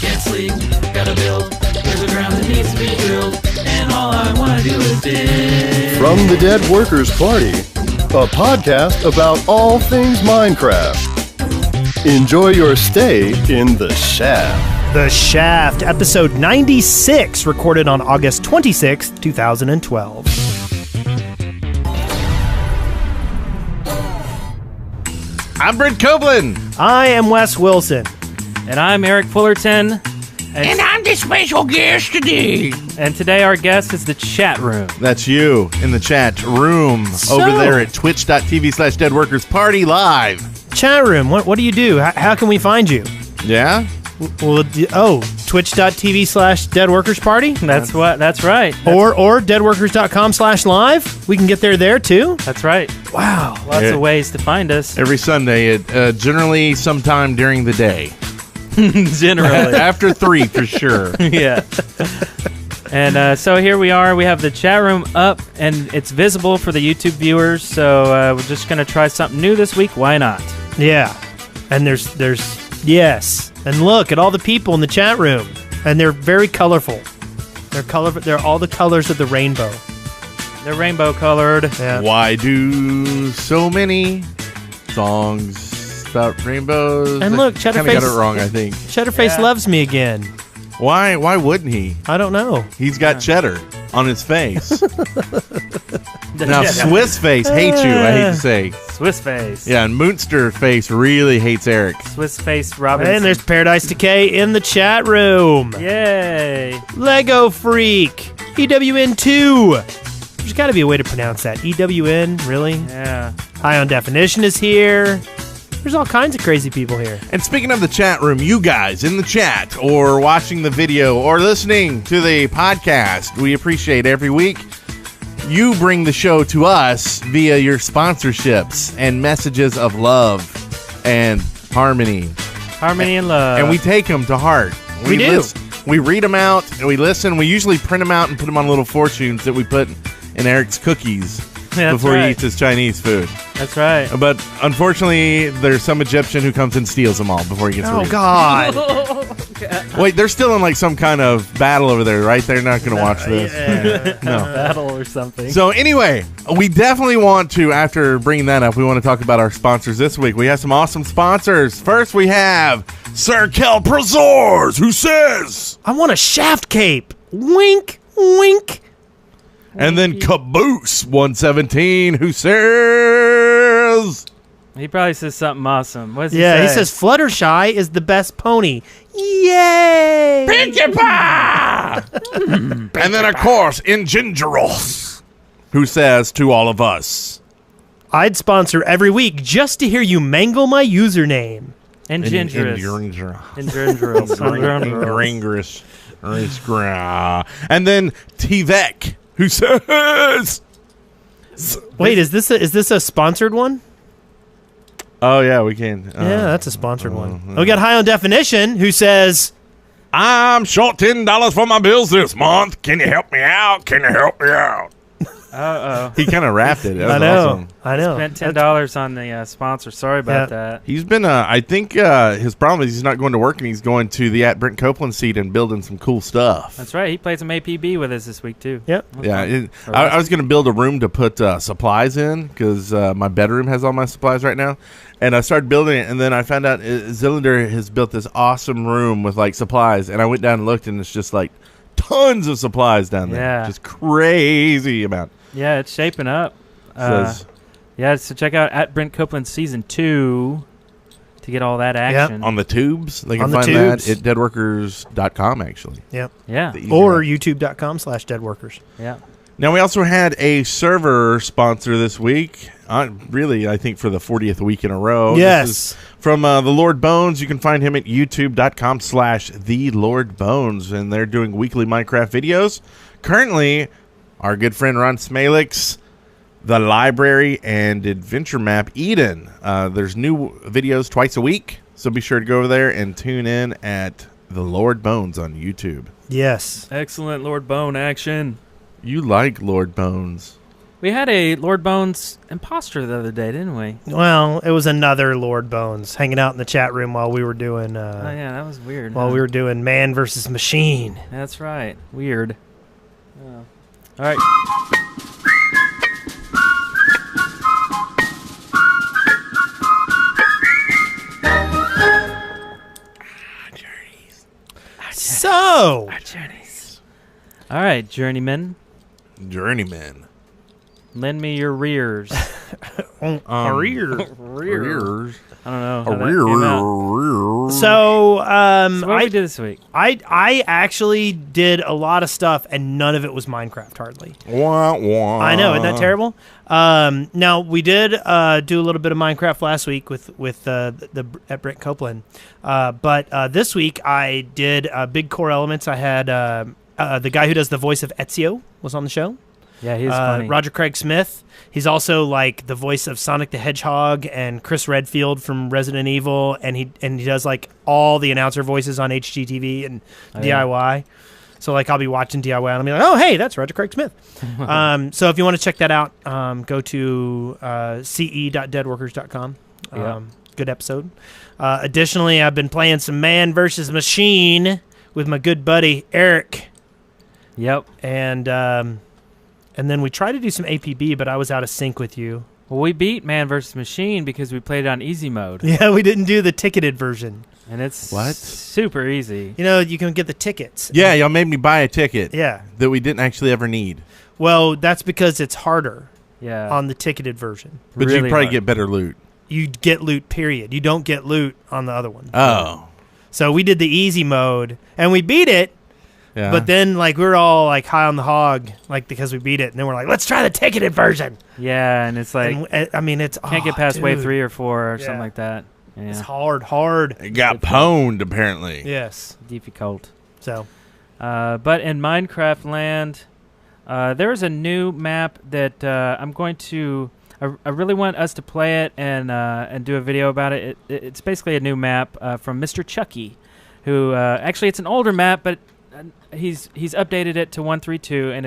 can't sleep, gotta build. There's a ground that needs to be drilled, and all I wanna do is dig. From the Dead Workers Party, a podcast about all things Minecraft. Enjoy your stay in the Shaft. The Shaft, episode 96, recorded on August 26th, 2012. I'm Brent Copeland. I am Wes Wilson. And I'm Eric Fullerton. And I'm the special guest today. And today our guest is the chat room. That's you in the chat room over there at twitch.tv/deadworkersparty live. Chat room, what do you do? How can we find you? Yeah? Well, twitch.tv/deadworkersparty? That's right. Or deadworkers.com/live. We can get there too. That's right. Wow. Lots of ways to find us. Every Sunday, generally sometime during the day. Generally. After 3, for sure. Yeah. And so here we are. We have the chat room up, and it's visible for the YouTube viewers. So we're just going to try something new this week. Why not? Yeah. And there's yes. And look at all the people in the chat room. And they're very colorful. They're all the colors of the rainbow. They're rainbow colored. Yeah. Why do so many songs about rainbows? And look, kind of got it wrong, I think. Cheddarface loves me again. Why wouldn't he? I don't know. He's got cheddar on his face. Now, Swiss Face hates you, I hate to say. Swiss Face. Yeah, and Moonster Face really hates Eric. Swiss Face Robinson. And there's Paradise Decay in the chat room. Yay. Lego Freak. EWN2. There's got to be a way to pronounce that. EWN, really? Yeah. High on Definition is here. There's all kinds of crazy people here. And speaking of the chat room, you guys in the chat or watching the video or listening to the podcast, we appreciate every week. You bring the show to us via your sponsorships and messages of love and harmony. Harmony and love. And we take them to heart. We do. We read them out and we listen. We usually print them out and put them on little fortunes that we put in Eric's cookies before he eats his Chinese food. That's right. But unfortunately, there's some Egyptian who comes and steals them all before he gets to eat. God. Wait, they're still in like some kind of battle over there, right? They're not going to watch this. No. Battle or something. So anyway, we definitely want to, after bringing that up, we want to talk about our sponsors this week. We have some awesome sponsors. First, we have Sir Kel Prezors, who says, I want a shaft cape. Wink, wink. And then Caboose 117, who says, He probably says something awesome. What does he Yeah, say? he says Fluttershy is the best pony. Yay! Pinkie Pie! And then, of course, Ingingeros, who says to all of us, I'd sponsor every week just to hear you mangle my username. Ingingerous. Ingingerous. And then T-Vec, who says, Wait, is this a sponsored one? oh, yeah, we can. Yeah, that's a sponsored one. We got High on Definition, who says, I'm short $10 for my bills this month. Can you help me out? Uh-oh. He kind of rapped it. That was I know. awesome. I know. Spent $10 on the sponsor. Sorry about that. He's been, I think his problem is he's not going to work and he's going to the Brent Copeland seat and building some cool stuff. That's right. He played some APB with us this week, too. Yep. Yeah, I was going to build a room to put supplies in because my bedroom has all my supplies right now. And I started building it, and then I found out Zylinder has built this awesome room with, like, supplies. And I went down and looked, and it's just, like, tons of supplies down there. Yeah. Just crazy amount. Yeah, it's shaping up. Says, Yeah, so check out Brent Copeland Season 2 to get all that action. on the tubes. They can On the find tubes. that at deadworkers.com, actually. Yep. Yeah. The easy Or way. youtube.com/deadworkers. Yeah. Now, we also had a server sponsor this week. Really, I think for the 40th week in a row. Yes. This is from the Lord Bones. You can find him at youtube.com/thelordbones. And they're doing weekly Minecraft videos. Currently, our good friend Ron Smalix, the library and adventure map Eden. There's new videos twice a week. So be sure to go over there and tune in at the Lord Bones on YouTube. Yes. Excellent Lord Bone action. You like Lord Bones. We had a Lord Bones imposter the other day, didn't we? Well, it was another Lord Bones hanging out in the chat room while we were doing. Oh yeah, that was weird. While we were doing Man versus Machine. That's right. Weird. Oh. All right. So, All right, journeyman, Journeyman. lend me your rears. rear. Rears. I don't know. How that came out. So, So what I did we do this week? I actually did a lot of stuff, and none of it was Minecraft hardly. Wah, wah. I know, isn't that terrible? Now we did do a little bit of Minecraft last week with at Brent Copeland, but this week I did Big Core Elements. I had the guy who does the voice of Ezio was on the show. Yeah, he's funny. Roger Craig Smith. He's also like the voice of Sonic the Hedgehog and Chris Redfield from Resident Evil, and he does like all the announcer voices on HGTV and DIY. So like I'll be watching DIY and I'll be like, oh hey, that's Roger Craig Smith. So if you want to check that out, go to ce.deadworkers.com. Good episode. Additionally, I've been playing some Man versus Machine with my good buddy Eric. Yep. And then we tried to do some APB, but I was out of sync with you. Well, we beat Man vs. Machine because we played it on easy mode. Yeah, we didn't do the ticketed version. And it's What? super easy. You know, you can get the tickets. Yeah, y'all made me buy a ticket Yeah. that we didn't actually ever need. Well, that's because it's harder Yeah. on the ticketed version. But Really you'd probably hard. get better loot. You get loot, period. You don't get loot on the other one. Oh. So we did the easy mode, and we beat it, Yeah. but then, like, we were all, like, high on the hog, like, because we beat it. And then we're like, let's try the ticketed version. Yeah, and it's like, And, I mean, it's... can't get oh, past wave dude. 3 or 4 or something Yeah. like that. It's Yeah. hard. it got pwned, apparently. Yes. Difficult. So, But in Minecraft land, there is a new map that I'm going to... I really want us to play it and do a video about it. It's basically a new map from Mr. Chucky, who... actually, it's an older map, but he's updated it to 1.3.2, and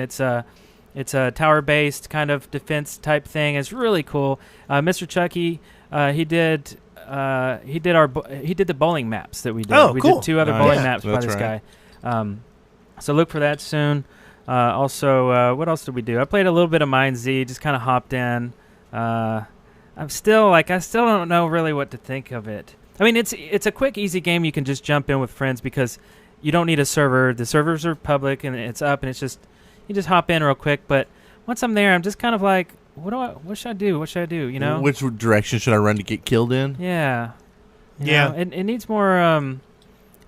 it's a tower-based kind of defense type thing. It's really cool. Mr. Chucky, he did the bowling maps that we did. Oh, we cool. did 2 other Oh, bowling yeah. maps by That's this right. guy. So look for that soon. Also, what else did we do? I played a little bit of Mind Z, just kind of hopped in. I still don't know really what to think of it. I mean, it's a quick, easy game. You can just jump in with friends because you don't need a server. The servers are public and it's up, and you just hop in real quick. But once I'm there, I'm just kind of like, what should I do? What should I do? You know? Which direction should I run to get killed in? Yeah. You Yeah. know, it needs more.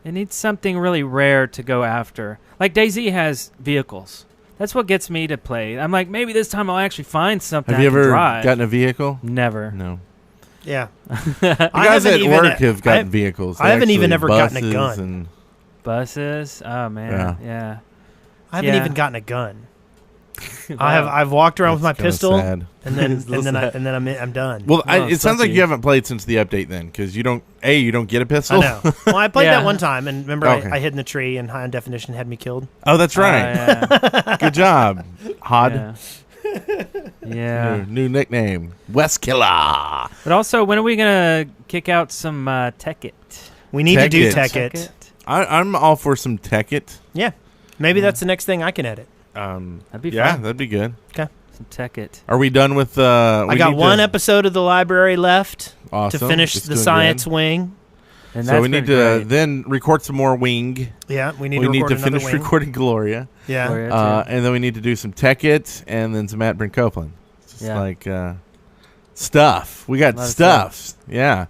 It needs something really rare to go after. Like DayZ has vehicles. That's what gets me to play. I'm like, maybe this time I'll actually find something. Have you I can ever drive. gotten a vehicle? Never. No. yeah. The guys at work have gotten I- vehicles. I haven't even Actually, ever gotten a buses gun. and- Buses. Oh man. Yeah. I haven't Yeah. even gotten a gun. I've walked around with my That's kinda pistol, sad. and then It's a little sad. I'm done. Well, Oh, it sounds like sucky. you haven't played since the update then, because you don't get a I pistol. know. Well, I played Yeah. that one time, and remember Okay. I hid in the tree, and High on Definition had me killed. Oh, that's right. Yeah. Good job, Hod. Yeah. Yeah. New nickname, West Killer. But also, when are we gonna kick out some Tekkit? We need to do Tekkit. Tekkit. I'm all for some Tekkit. Yeah, maybe that's the next thing I can edit. That'd be Yeah, fun. that'd be good. Some Tekkit. Are we done with? I got one episode of the library left awesome. to finish It's the doing science good. wing. And So that's we need been to great. then record some more Wing. Yeah, we need We to need record to another finish wing. recording Gloria, Yeah, Gloria, too. and then we need to do some Tekkit, and then some Matt Brent Copeland. It's just Yeah. like stuff. We got Lot of stuff. Yeah.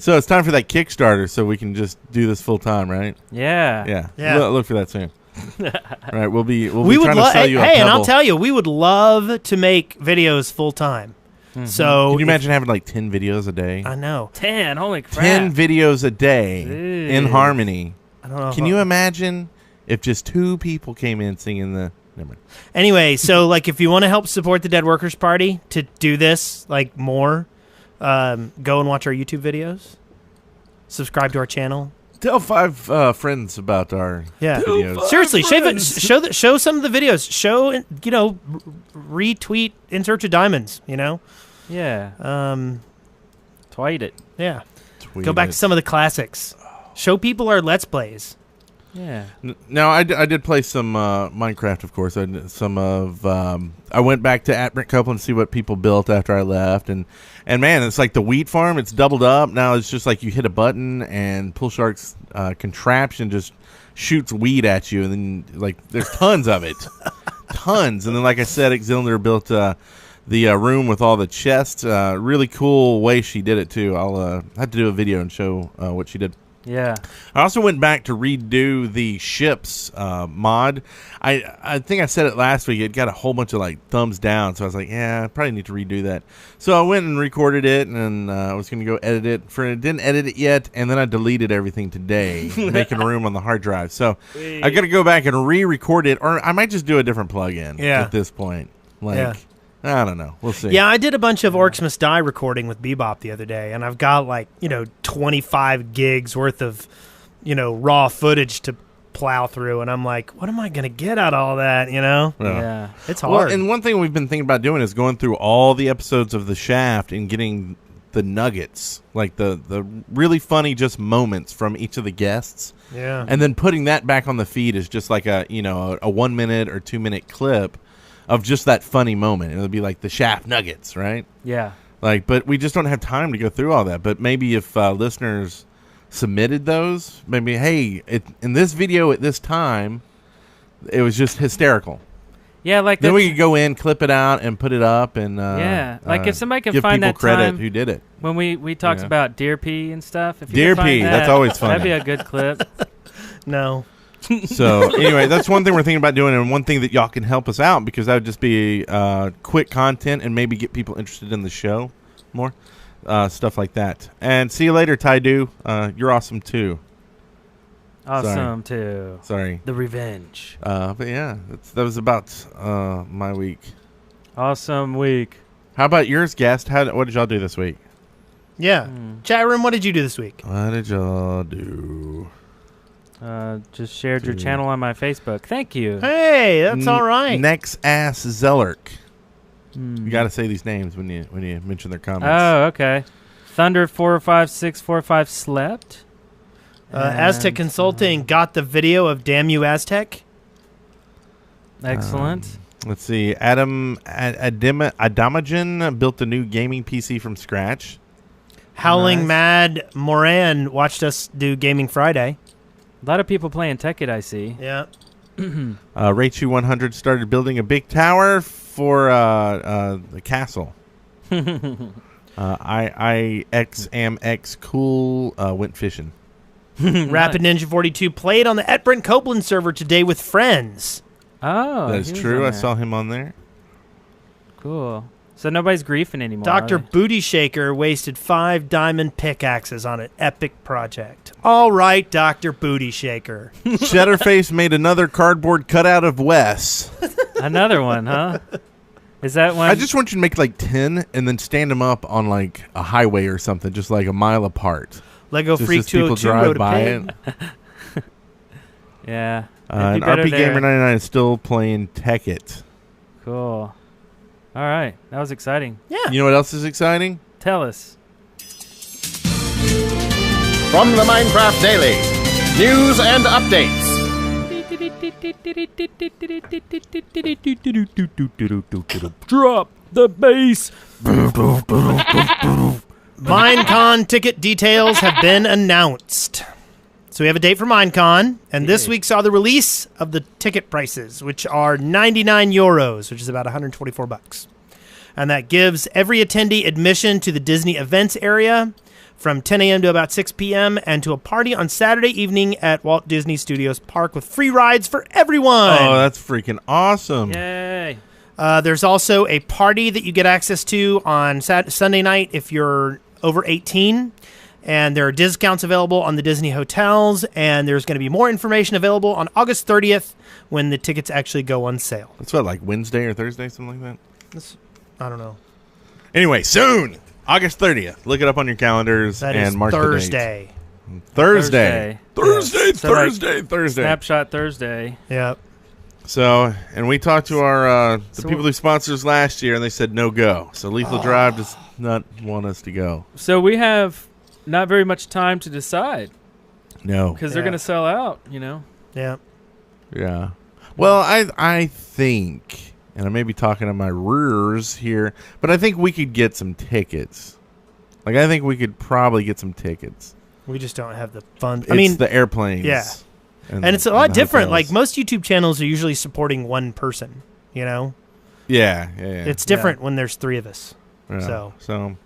So it's time for that Kickstarter, so we can just do this full time, right? Yeah. Yeah. Yeah. Look for that soon. All right, we'll be we would trying to love. sell you a Hey, and I'll Pebble. tell you, we would love to make videos full time. So Can you if- imagine having like 10 videos a day? I know. 10. Holy crap. 10 videos a day in Jeez. harmony. I don't know. Can you imagine if just 2 people came in singing the... Never mind. Anyway, so like if you want to help support the Dead Workers Party to do this go and watch our YouTube videos, subscribe to our channel, Tell 5 friends about our Yeah. videos. Seriously, show some of the videos. Show, retweet In Search of Diamonds, Yeah. Tweet it. Yeah. Tweet Go back it. to some of the classics. Show people our Let's Plays. Yeah. Now, I did play some Minecraft, of course. I went back to @Brent Copeland to see what people built after I left, and man, it's like the wheat farm. It's doubled up now. It's just like you hit a button, and Pool Shark's contraption just shoots weed at you, and then like there's tons of it, tons. And then, like I said, Xylinder built the room with all the chests. Really cool way she did it too. I'll have to do a video and show what she did. Yeah. I also went back to redo the ships mod. I think I said it last week. It got a whole bunch of like thumbs down, so I was like, yeah, I probably need to redo that. So I went and recorded it, and I was going to go edit it. Didn't edit it yet, and then I deleted everything today, making room on the hard drive. So I got to go back and re-record it, or I might just do a different plug-in at this point. I don't know. We'll see. Yeah, I did a bunch of Orcs Must Die recording with Bebop the other day, and I've got 25 gigs worth of, raw footage to plow through, and I'm like, what am I going to get out of all that, Yeah. It's hard. Well, and one thing we've been thinking about doing is going through all the episodes of The Shaft and getting the nuggets, like the really funny just moments from each of the guests. Yeah. And then putting that back on the feed is just like a 1 minute or 2 minute clip of just that funny moment. It'll be like the Shaft nuggets, right? Yeah. But we just don't have time to go through all that. But maybe if listeners submitted those, maybe, hey, in this video at this time, it was just hysterical. Yeah, like Then we could go in, clip it out, and put it up, and like if somebody can give find people that credit time who did it. when we talked Yeah. about Deer Pea and stuff. If you Deer could find Pea, that, that's always funny. That'd be a good clip. No. So anyway, that's one thing we're thinking about doing, and one thing that y'all can help us out, because that would just be quick content and maybe get people interested in the show more, stuff like that. And see you later, Ty-Do. You're awesome too. Awesome too. Sorry. The Revenge. But yeah, that was about my week. Awesome week. How about yours, guest? What did y'all do this week? Yeah. Chat room, what did you do this week? What did y'all do? Just shared your channel on my Facebook. Thank you. Hey, that's all right. Next ass Zellerk. You got to say these names when you mention their comments. Oh, okay. Thunder 45645 slept. Aztec Consulting got the video of Damn You Aztec. Excellent. Let's see. Adamagen built a new gaming PC from scratch. Howling Nice. Mad Moran watched us do Gaming Friday. A lot of people playing Tekkit, I see. Yeah. Raichu 100 started building a big tower for the castle. IXAMX Cool went fishing. Rapid Ninja 42 played on the @Brent Copeland server today with friends. Oh, That is he was true. on I there. saw him on there. Cool. So nobody's griefing anymore. Dr. are they? Booty Shaker wasted 5 diamond pickaxes on an epic project. All right, Dr. Booty Shaker. Shutterface made another cardboard cutout of Wes. Another one, huh? Is that one? I just want you to make like 10 and then stand them up on like a highway or something, just like a mile apart. Lego Just Freak as people 202 drive wrote a by pig. it. Yeah. And It'd be better RP there. Gamer 99 is still playing Tekkit. Cool. All right. That was exciting. Yeah. You know what else is exciting? Tell us. From the Minecraft Daily, news and updates. Drop the bass. Minecon ticket details have been announced. So we have a date for Minecon, and this week saw the release of the ticket prices, which are 99 euros, which is about 124 bucks. And that gives every attendee admission to the Disney events area from 10 a.m. to about 6 p.m. and to a party on Saturday evening at Walt Disney Studios Park with free rides for everyone. Oh, that's freaking awesome. Yay. There's also a party that you get access to on Sunday night if you're over 18. And there are discounts available on the Disney hotels. And there's going to be more information available on August 30th when the tickets actually go on sale. That's what, like Wednesday or Thursday, something like that? I don't know. Anyway, soon, August 30th. Look it up on your calendars That and is mark the date. Thursday. Thursday. Yeah. So, like, Thursday. Snapshot Thursday. Yep. So, and we talked to our the So- people who sponsors us last year, and they said no go. So Lethal Drive does not want us to go. So we have not very much time to decide No. because they're Yeah. going to sell out, you know. Yeah. Yeah. Well, I think, and I may be talking to my rears here, but I think we could get some tickets. Like, I think we could probably get some tickets. We just don't have the funds. It's I mean, the airplanes. yeah. And it's a lot the different. hotels. Like most YouTube channels are usually supporting one person. You know, Yeah. it's different when there's three of us. Yeah. So.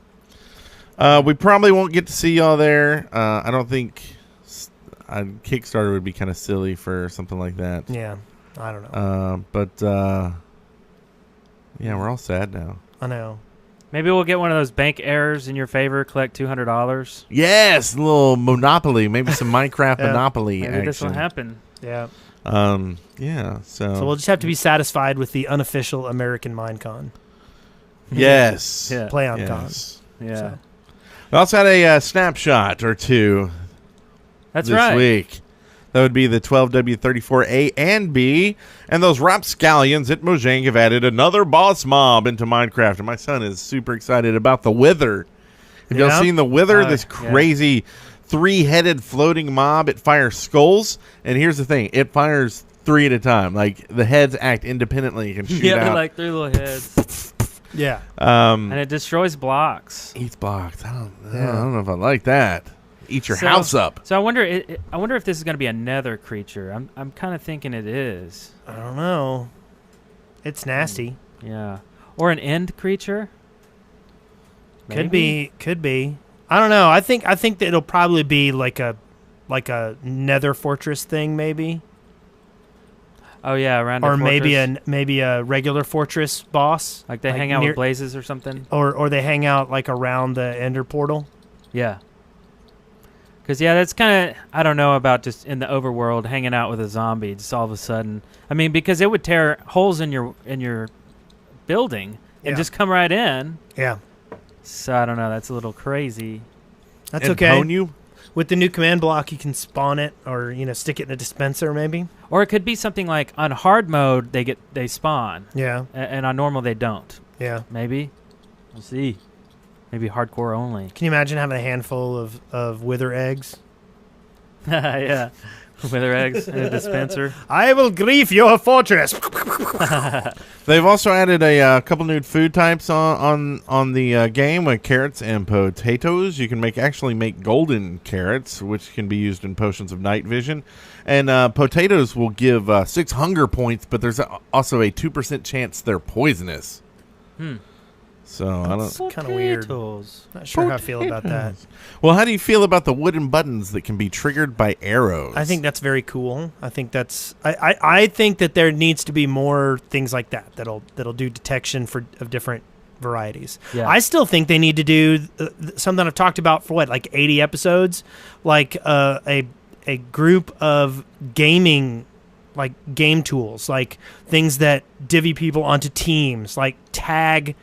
We probably won't get to see y'all there. I don't think Kickstarter would be kind of silly for something like that. Yeah, I don't know. But yeah, we're all sad now. I know. Maybe we'll get one of those bank errors in your favor. Collect $200. Yes, a little Monopoly, maybe some Minecraft Yeah. Monopoly Maybe action. this will happen. Yeah. Yeah. So, So we'll just have to be satisfied with the unofficial American Minecon, yes. Yeah. PlayOnCon. Yes. Yeah. So. We also had a snapshot or two That's this right. week. That would be the 12W34A and B. And those rapscallions at Mojang have added another boss mob into Minecraft. And my son is super excited about the Wither. Have y'all Yeah. seen the Wither? This yeah. crazy three-headed floating mob. It fires skulls. And here's the thing. It fires three at a time. Like, the heads act independently. It can shoot Yeah, out. like 3 little heads. Yeah. And it destroys blocks. Eats blocks. I don't know if I like that. Eat your house up. So I wonder. I wonder if this is going to be a nether creature. I'm kind of thinking it is. I don't know. It's nasty. Yeah. Or an end creature. Could be. I don't know. I think that it'll probably be like a nether fortress thing, maybe, Oh yeah, around. or a maybe a regular fortress boss, like they hang out near- with blazes or something. or they hang out like around the Ender portal. Yeah. Because that's kind of, I don't know about just in the overworld hanging out with a zombie just all of a sudden. I mean, because it would tear holes in your building and Yeah. just come right in. Yeah, So I don't know. That's a little crazy. that's And okay. pwn you? With the new command block, you can spawn it or stick it in a dispenser, maybe. Or it could be something like on hard mode they spawn, Yeah, and on normal they don't. yeah. Maybe. We'll see. Maybe hardcore only. Can you imagine having a handful of wither eggs? Yeah. Wither eggs in a dispenser. I will grief your fortress. They've also added a couple new food types on the game with carrots and potatoes. You can actually make golden carrots, which can be used in potions of night vision. And potatoes will give 6 hunger points, but there's also a 2% chance they're poisonous. So I don't. That's kind of weird. Potatoes. Not sure how I feel about that. Well, how do you feel about the wooden buttons that can be triggered by arrows? I think that's very cool. I think that's. I think that there needs to be more things like that that'll do detection of different varieties. Yeah. I still think they need to do something I've talked about for like 80 episodes, like a group of gaming, like game tools, like things that divvy people onto teams, like tag.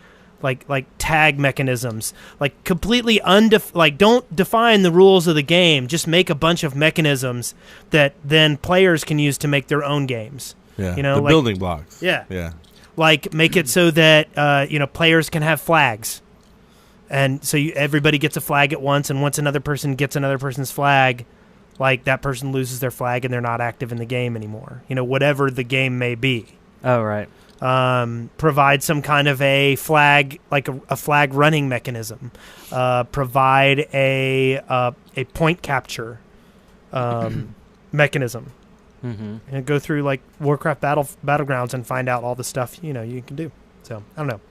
Like tag mechanisms, like completely don't define the rules of the game. Just make a bunch of mechanisms that then players can use to make their own games. yeah, you know, the like- building blocks. Yeah. Yeah. Like make it so that players can have flags, and so everybody gets a flag at once. And once another person gets another person's flag, like that person loses their flag and they're not active in the game anymore. Whatever the game may be. Oh, right. Provide some kind of a flag, like a flag running mechanism. Provide a point capture mechanism. Mm-hmm. And go through like Warcraft battlegrounds and find out all the stuff you can do. So I don't know.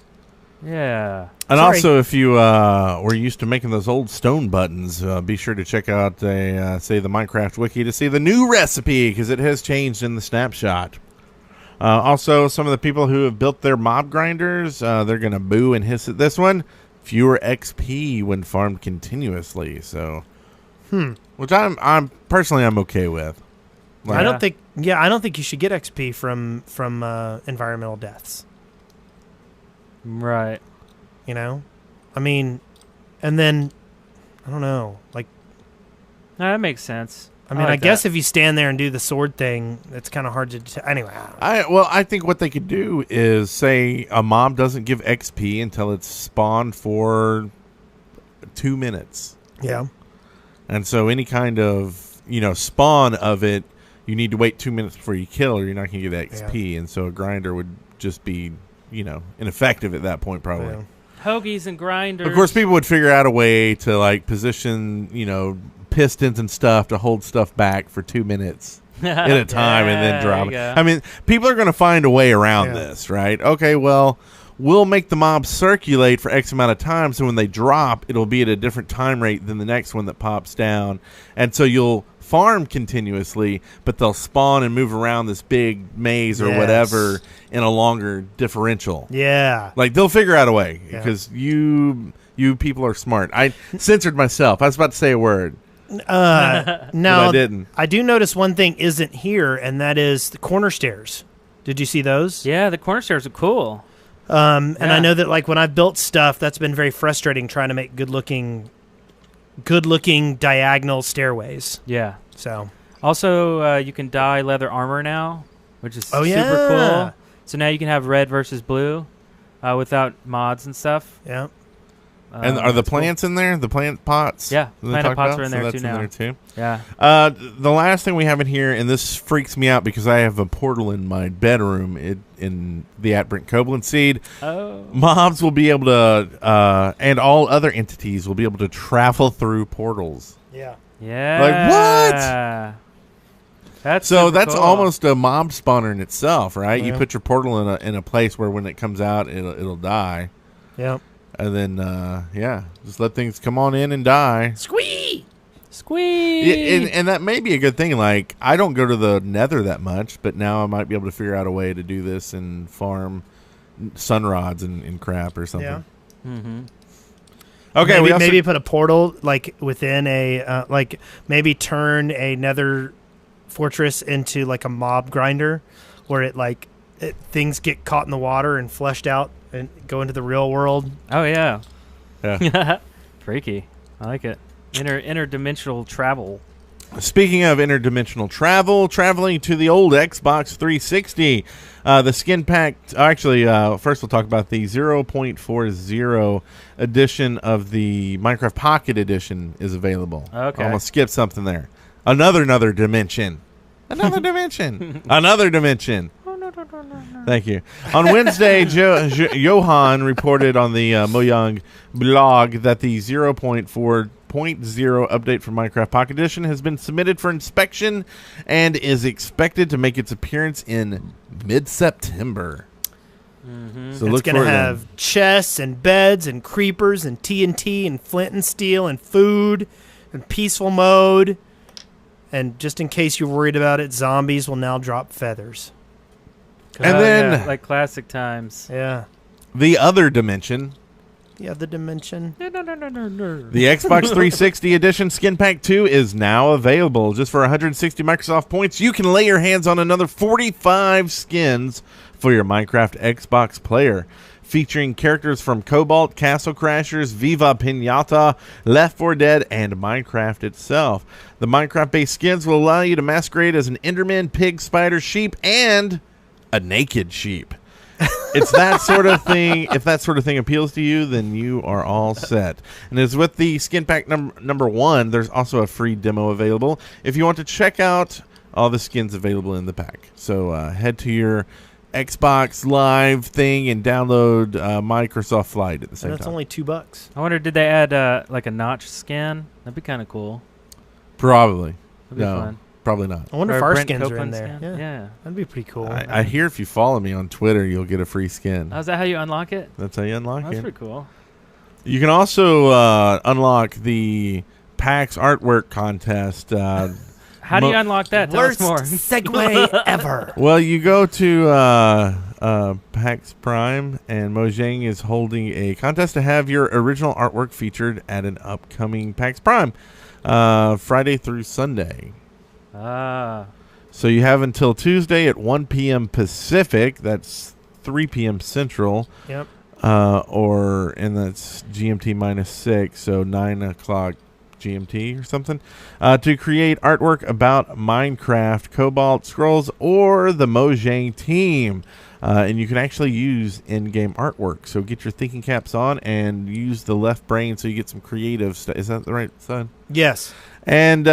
Yeah. And Sorry. also, if you were used to making those old stone buttons, be sure to check out the Minecraft wiki to see the new recipe, because it has changed in the snapshot. Also, some of the people who have built their mob grinders, they're going to boo and hiss at this one. Fewer XP when farmed continuously. So, which I'm personally okay with. I don't think you should get XP from environmental deaths. Right. I mean, and then I don't know, like No, that makes sense. I mean, I like guess that. if you stand there and do the sword thing, it's kind of hard to. Anyway, I don't know. I think what they could do is say a mob doesn't give XP until it's spawned for 2 minutes. Yeah. And so any kind of, spawn of it, you need to wait 2 minutes before you kill, or you're not going to get XP. And so a grinder would just be, ineffective at that point, probably. Yeah. Hoagies and grinders. Of course, people would figure out a way to, position, pistons and stuff to hold stuff back for 2 minutes at a time and then drop it. I mean, people are going to find a way around this, right? Okay, well, we'll make the mob circulate for X amount of time, so when they drop, it'll be at a different time rate than the next one that pops down. And so you'll farm continuously, but they'll spawn and move around this big maze or whatever in a longer differential. Yeah. They'll figure out a way because you people are smart. I censored myself. I was about to say a word. No, I didn't. I do notice one thing isn't here, and that is the corner stairs. Did you see those? Yeah, the corner stairs are cool. And I know that when I've built stuff, that's been very frustrating trying to make good looking diagonal stairways. Yeah. So also, you can dye leather armor now, which is super yeah. cool. So now you can have red versus blue without mods and stuff. Yeah. And are the that's cool. plants in there? The plant pots? Yeah, that they plant talked pots about? are in So there that's too now. In there too. Yeah. The last thing we have in here, and this freaks me out because I have a portal in my bedroom in the @Brent Copeland Seed. Oh. Mobs will be able to, and all other entities will be able to travel through portals. Yeah. Yeah. That's So super that's cool. almost a mob spawner in itself, right? You Yeah. put your portal in a place where when it comes out, it'll die, Yeah. and then just let things come on in and die. Squee. Squeeze. And that may be a good thing. I don't go to the Nether that much, but now I might be able to figure out a way to do this and farm sun rods and crap or something. Yeah. Mm-hmm. Okay, maybe put a portal within a maybe turn a Nether fortress into a mob grinder, where things get caught in the water and fleshed out and go into the real world. Oh yeah. Yeah. Freaky. I like it. Interdimensional travel. Speaking of interdimensional travel, traveling to the old Xbox 360, the skin pack. Actually, first we'll talk about the 0.40 edition of the Minecraft Pocket Edition is available. Okay. I almost skipped something there. Another dimension. Another dimension. Another dimension. Thank you. On Wednesday, Johan reported on the Mojang blog that the 0.4.0 update for Minecraft Pocket Edition has been submitted for inspection and is expected to make its appearance in mid-September. Mm-hmm. So It's look going to for it then. have chests and beds and creepers and TNT and flint and steel and food and peaceful mode. And just in case you're worried about it, zombies will now drop feathers. And then like classic times. Yeah. the other dimension. Yeah, the dimension. The Xbox 360 Edition Skin Pack 2 is now available. Just for 160 Microsoft points, you can lay your hands on another 45 skins for your Minecraft Xbox player. Featuring characters from Cobalt, Castle Crashers, Viva Pinata, Left 4 Dead, and Minecraft itself. The Minecraft-based skins will allow you to masquerade as an Enderman, pig, spider, sheep, and a naked sheep. It's that sort of thing. If that sort of thing appeals to you, then you are all set. And as with the skin pack number 1, there's also a free demo available if you want to check out all the skins available in the pack. So head to your Xbox Live thing and download Microsoft Flight at the same And that's time. only $2. I wonder, did they add a notch skin? That'd be kind of cool. Probably. That'd be fun. Probably not. I wonder Or if our Brent skins are in Copeland there. skin? Yeah. Yeah. That'd be pretty cool. I hear if you follow me on Twitter, you'll get a free skin. Oh, is that how you unlock it? That's how you unlock That's it. pretty cool. You can also unlock the PAX artwork contest. How do you unlock that? Tell us Worst more. segue ever. Well, you go to PAX Prime, and Mojang is holding a contest to have your original artwork featured at an upcoming PAX Prime, Friday through Sunday. Ah. So you have until Tuesday at 1 p.m. Pacific. That's 3 p.m. Central. Yep. And that's GMT -6, so 9 o'clock GMT or something, to create artwork about Minecraft, Cobalt Scrolls, or the Mojang team. And you can actually use in-game artwork. So get your thinking caps on and use the left brain so you get some creative stuff. Is that the right side? Yes. And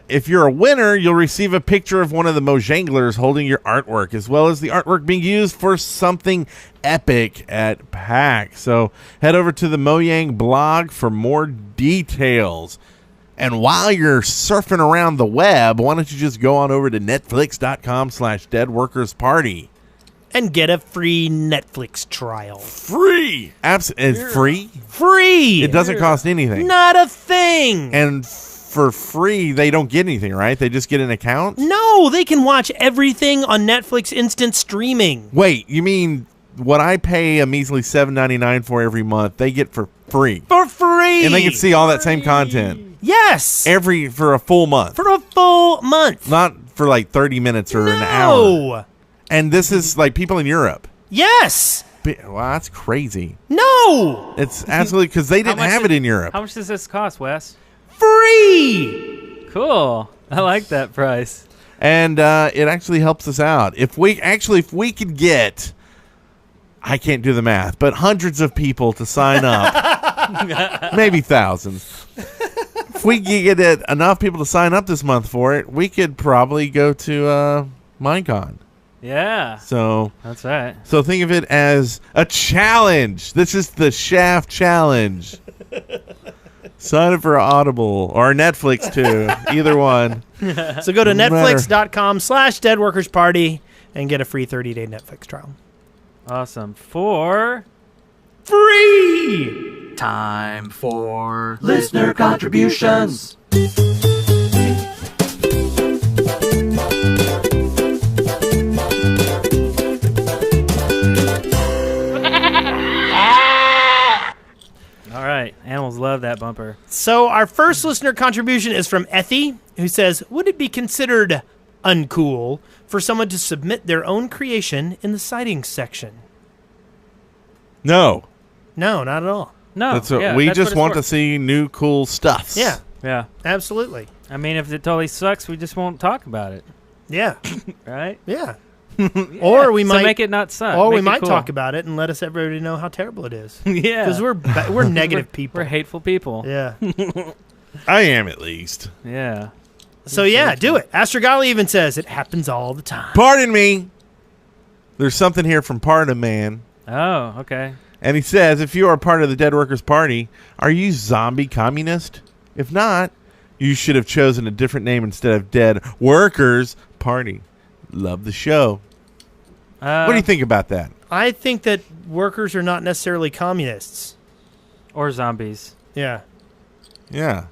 if you're a winner, you'll receive a picture of one of the Mojanglers holding your artwork, as well as the artwork being used for something epic at PAX. So head over to the Mojang blog for more details. And while you're surfing around the web, why don't you just go on over to netflix.com/deadworkersparty. And get a free Netflix trial. Free! It's free? Free! It doesn't cost anything. Not a thing! And for free, they don't get anything, right? They just get an account? No, they can watch everything on Netflix instant streaming. Wait, you mean what I pay a measly $7.99 for every month, they get for free? For free! And they can see all that same content. Yes! For a full month. For a full month. Not for like 30 minutes or an hour. No! And this is like people in Europe. Yes! Wow, that's crazy. No! It's absolutely because they didn't have it in Europe. How much does this cost, Wes? Free! Cool. I like that price. And it actually helps us out. If we could get, I can't do the math, but hundreds of people to sign up, maybe thousands. If we could get enough people to sign up this month for it, we could probably go to Minecon. Yeah. So that's right. So think of it as a challenge. This is the Shaft Challenge. Sign up for Audible or Netflix too. Either one. So go to Doesn't netflix.com/deadworkersparty and get a free 30-day Netflix trial. Awesome. For free! Time for listener contributions. All right. Animals love that bumper. So our first listener contribution is from Ethy, who says, would it be considered uncool for someone to submit their own creation in the sightings section? No. No, not at all. No. We just want to see new cool stuff. Yeah. Yeah. Absolutely. I mean, if it totally sucks, we just won't talk about it. Yeah. Right? Yeah. Or we might make it not suck. Or Make we it might cool. talk about it and let everybody know how terrible it is. Yeah. Because we're negative people. We're hateful people. Yeah. I am at least. Yeah. So yeah, do it. Astrogali even says it happens all the time. Pardon me. There's something here from Pardon Man. Oh, okay. And he says, if you are part of the Dead Workers Party, are you zombie communist? If not, you should have chosen a different name instead of Dead Workers Party. Love the show. What do you think about that? I think that workers are not necessarily communists. Or zombies. Yeah. Yeah.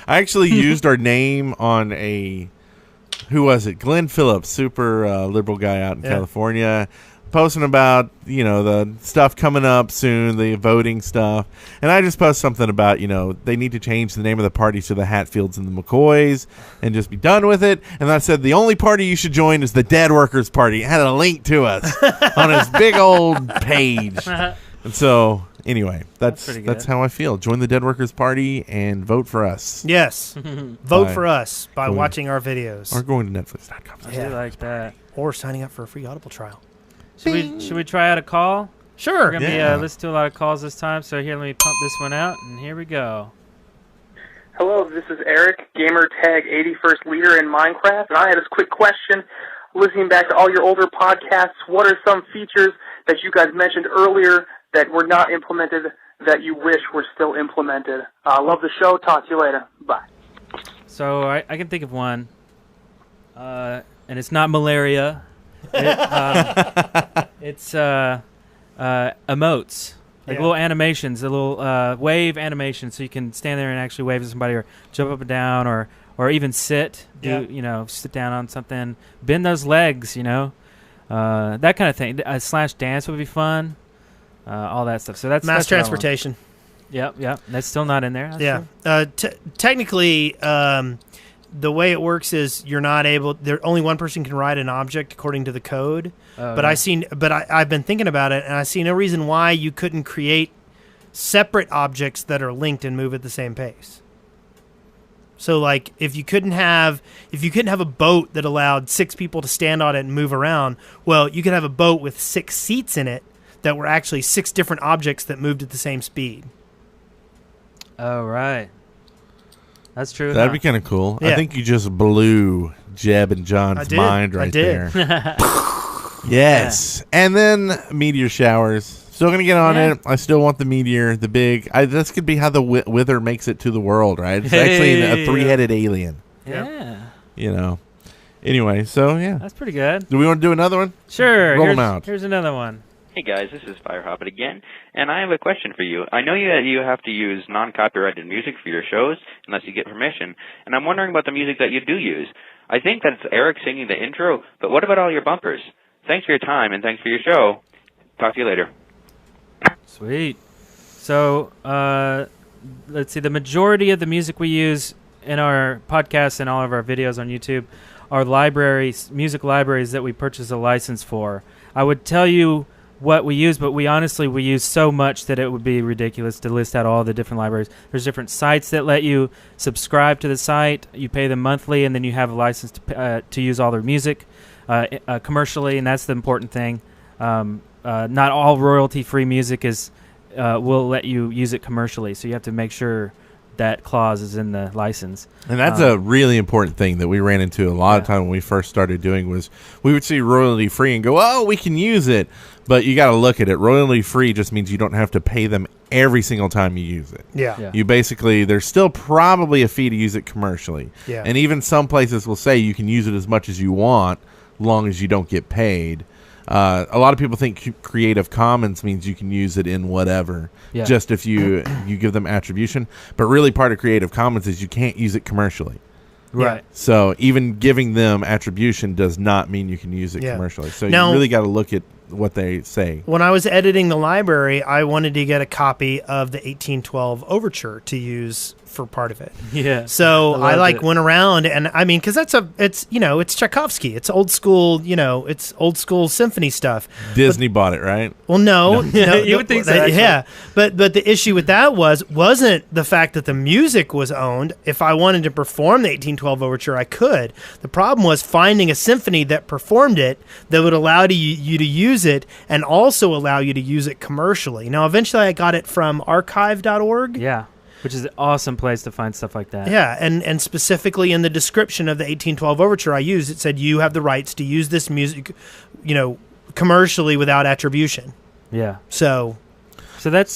I actually used our name on who was it? Glenn Phillips, super liberal guy out in California, posting about, the stuff coming up soon, the voting stuff. And I just posted something about, they need to change the name of the party to the Hatfields and the McCoys and just be done with it. And I said, the only party you should join is the Dead Workers Party. It had a link to us on his big old page. And so, anyway, that's how I feel. Join the Dead Workers Party and vote for us. Yes. Vote for us by watching our videos. Or going to Netflix.com. I do like that. Or signing up for a free Audible trial. Should we try out a call? Sure. We're going to be listening to a lot of calls this time, so here, let me pump this one out, and here we go. Hello, this is Eric, gamer tag 81st leader in Minecraft, and I had this quick question. Listening back to all your older podcasts, what are some features that you guys mentioned earlier that were not implemented that you wish were still implemented? Love the show. Talk to you later. Bye. So I can think of one, and it's not malaria. It's emotes, like little animations, a little wave animation, so you can stand there and actually wave at somebody, or jump up and down, or even sit, sit down on something, bend those legs, that kind of thing. Slash dance would be fun, all that stuff. So that's mass what I want. transportation. Yep. That's still not in there. That's technically, the way it works is you're not able. Only one person can ride an object according to the code. But I've been thinking about it, and I see no reason why you couldn't create separate objects that are linked and move at the same pace. So like if you couldn't have a boat that allowed 6 people to stand on it and move around, well, you could have a boat with 6 seats in it that were actually 6 different objects that moved at the same speed. Oh, right. That's true. That'd be kind of cool. Yeah. I think you just blew Jeb and John's mind right there. Yes. And then meteor showers. Still going to get on it. I still want the meteor, the big. This could be how the Wither makes it to the world, right? It's actually a 3-headed alien. Yeah. You know. Anyway, so yeah. That's pretty good. Do we want to do another one? Sure. Roll them out. Here's another one. Hey guys, this is Firehoppet again, and I have a question for you. I know you have to use non-copyrighted music for your shows unless you get permission, and I'm wondering about the music that you do use. I think that's Eric singing the intro, but what about all your bumpers? Thanks for your time, and thanks for your show. Talk to you later. Sweet. So, let's see. The majority of the music we use in our podcasts and all of our videos on YouTube are music libraries that we purchase a license for. I would tell you what we use, but we use so much that it would be ridiculous to list out all the different libraries. There's different sites that let you subscribe to the site. You pay them monthly, and then you have a license to use all their music commercially, and that's the important thing. Not all royalty-free music will let you use it commercially, so you have to make sure that clause is in the license. And that's a really important thing that we ran into a lot of time when we first started doing was we would see royalty free and go, oh, we can use it. But you got to look at it. Royalty free just means you don't have to pay them every single time you use it. Yeah. You basically, there's still probably a fee to use it commercially. Yeah. And even some places will say you can use it as much as you want, long as you don't get paid. A lot of people think Creative Commons means you can use it in whatever, just if you give them attribution. But really part of Creative Commons is you can't use it commercially. Right. So even giving them attribution does not mean you can use it commercially. So now, you really got to look at what they say. When I was editing the library, I wanted to get a copy of the 1812 Overture to use for part of it. Yeah. So I went around and because it's Tchaikovsky. It's old school, it's old school symphony stuff. Disney bought it, right? Well, no. You would think so. Yeah. But the issue with that wasn't the fact that the music was owned. If I wanted to perform the 1812 Overture, I could. The problem was finding a symphony that performed it that would allow you to use it and also allow you to use it commercially. Now, eventually I got it from archive.org. Yeah. Which is an awesome place to find stuff like that. Yeah, and specifically in the description of the 1812 Overture I used, it said you have the rights to use this music, commercially without attribution. Yeah. So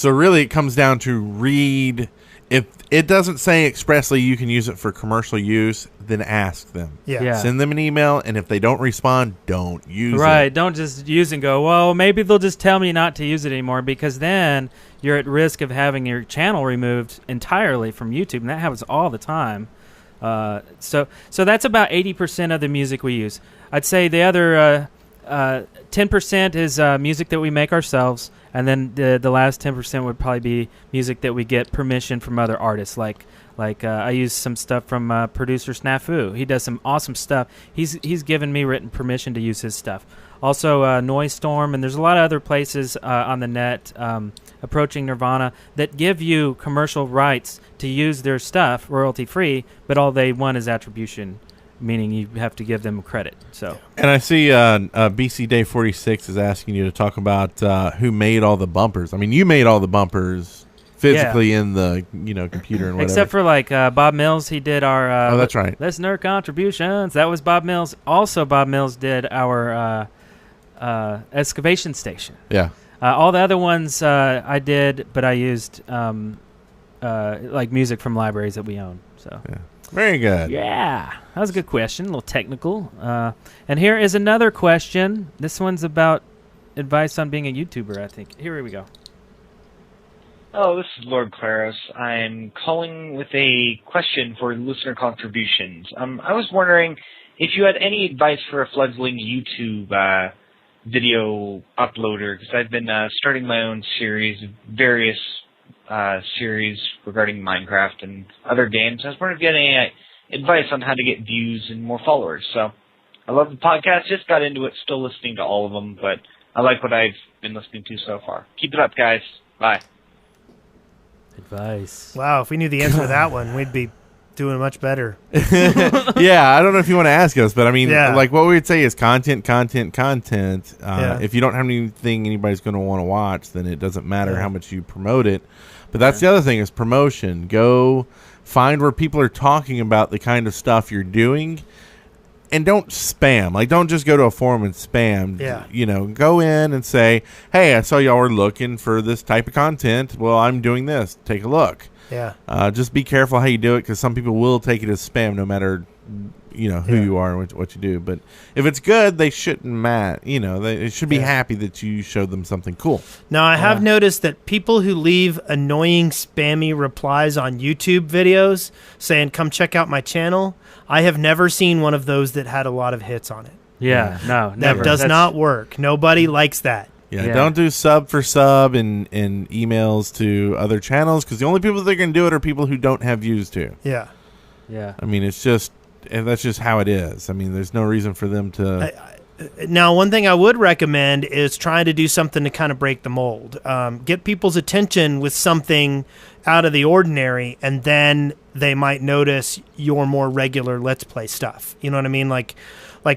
really it comes down to read. If it doesn't say expressly you can use it for commercial use, then ask them. Yeah. Send them an email, and if they don't respond, don't use it. Right. Don't just use and go, well, maybe they'll just tell me not to use it anymore, because then you're at risk of having your channel removed entirely from YouTube, and that happens all the time. So that's about 80% of the music we use. I'd say the other 10% is music that we make ourselves, and then the last 10% would probably be music that we get permission from other artists. Like I use some stuff from producer Snafu. He does some awesome stuff. He's given me written permission to use his stuff. Also, Noise Storm, and there's a lot of other places on the net, Approaching Nirvana, that give you commercial rights to use their stuff royalty-free, but all they want is attribution, meaning you have to give them credit. So, and I see BC Day 46 is asking you to talk about who made all the bumpers. I mean, you made all the bumpers physically in the computer and whatever. Except for Bob Mills, he did our oh, that's right, listener contributions. That was Bob Mills. Also, Bob Mills did our excavation station. Yeah. All the other ones I did, but I used music from libraries that we own. So. Yeah. Very good. Yeah, that was a good question. A little technical. And here is another question. This one's about advice on being a YouTuber, I think. Here we go. Oh, this is Lord Claros. I'm calling with a question for listener contributions. I was wondering if you had any advice for a fledgling YouTube video uploader, because I've been starting my own series, various series regarding Minecraft and other games. I was wondering if you had any advice on how to get views and more followers. So I love the podcast. Just got into it. Still listening to all of them, but I like what I've been listening to so far. Keep it up, guys. Bye. Advice. Wow, if we knew the answer to that one, we'd be doing much better. Yeah, I don't know if you want to ask us, but I mean, Yeah. like what we would say is content. Yeah. If you don't have anything anybody's going to want to watch, then it doesn't matter Yeah. how much you promote it. But that's the other thing is promotion. Go find where people are talking about the kind of stuff you're doing. And don't spam. Like, don't just go to a forum and spam. Yeah. You know, go in and say, hey, I saw y'all were looking for this type of content. Well, I'm doing this. Take a look. Yeah. Just be careful how you do it because some people will take it as spam no matter, who you are and what you do. But if it's good, they shouldn't they should be happy that you showed them something cool. Now, I have noticed that people who leave annoying, spammy replies on YouTube videos saying, come check out my channel, I have never seen one of those that had a lot of hits on it. Yeah, no, That never. does not work. Nobody likes that. Yeah, don't do sub for sub and emails to other channels because the only people that are going to do it are people who don't have views to. Yeah. Yeah. I mean, that's just how it is. I mean, there's no reason for them to. Now, one thing I would recommend is trying to do something to kind of break the mold. Get people's attention with something out of the ordinary, and then they might notice your more regular Let's Play stuff. You know what I mean? Like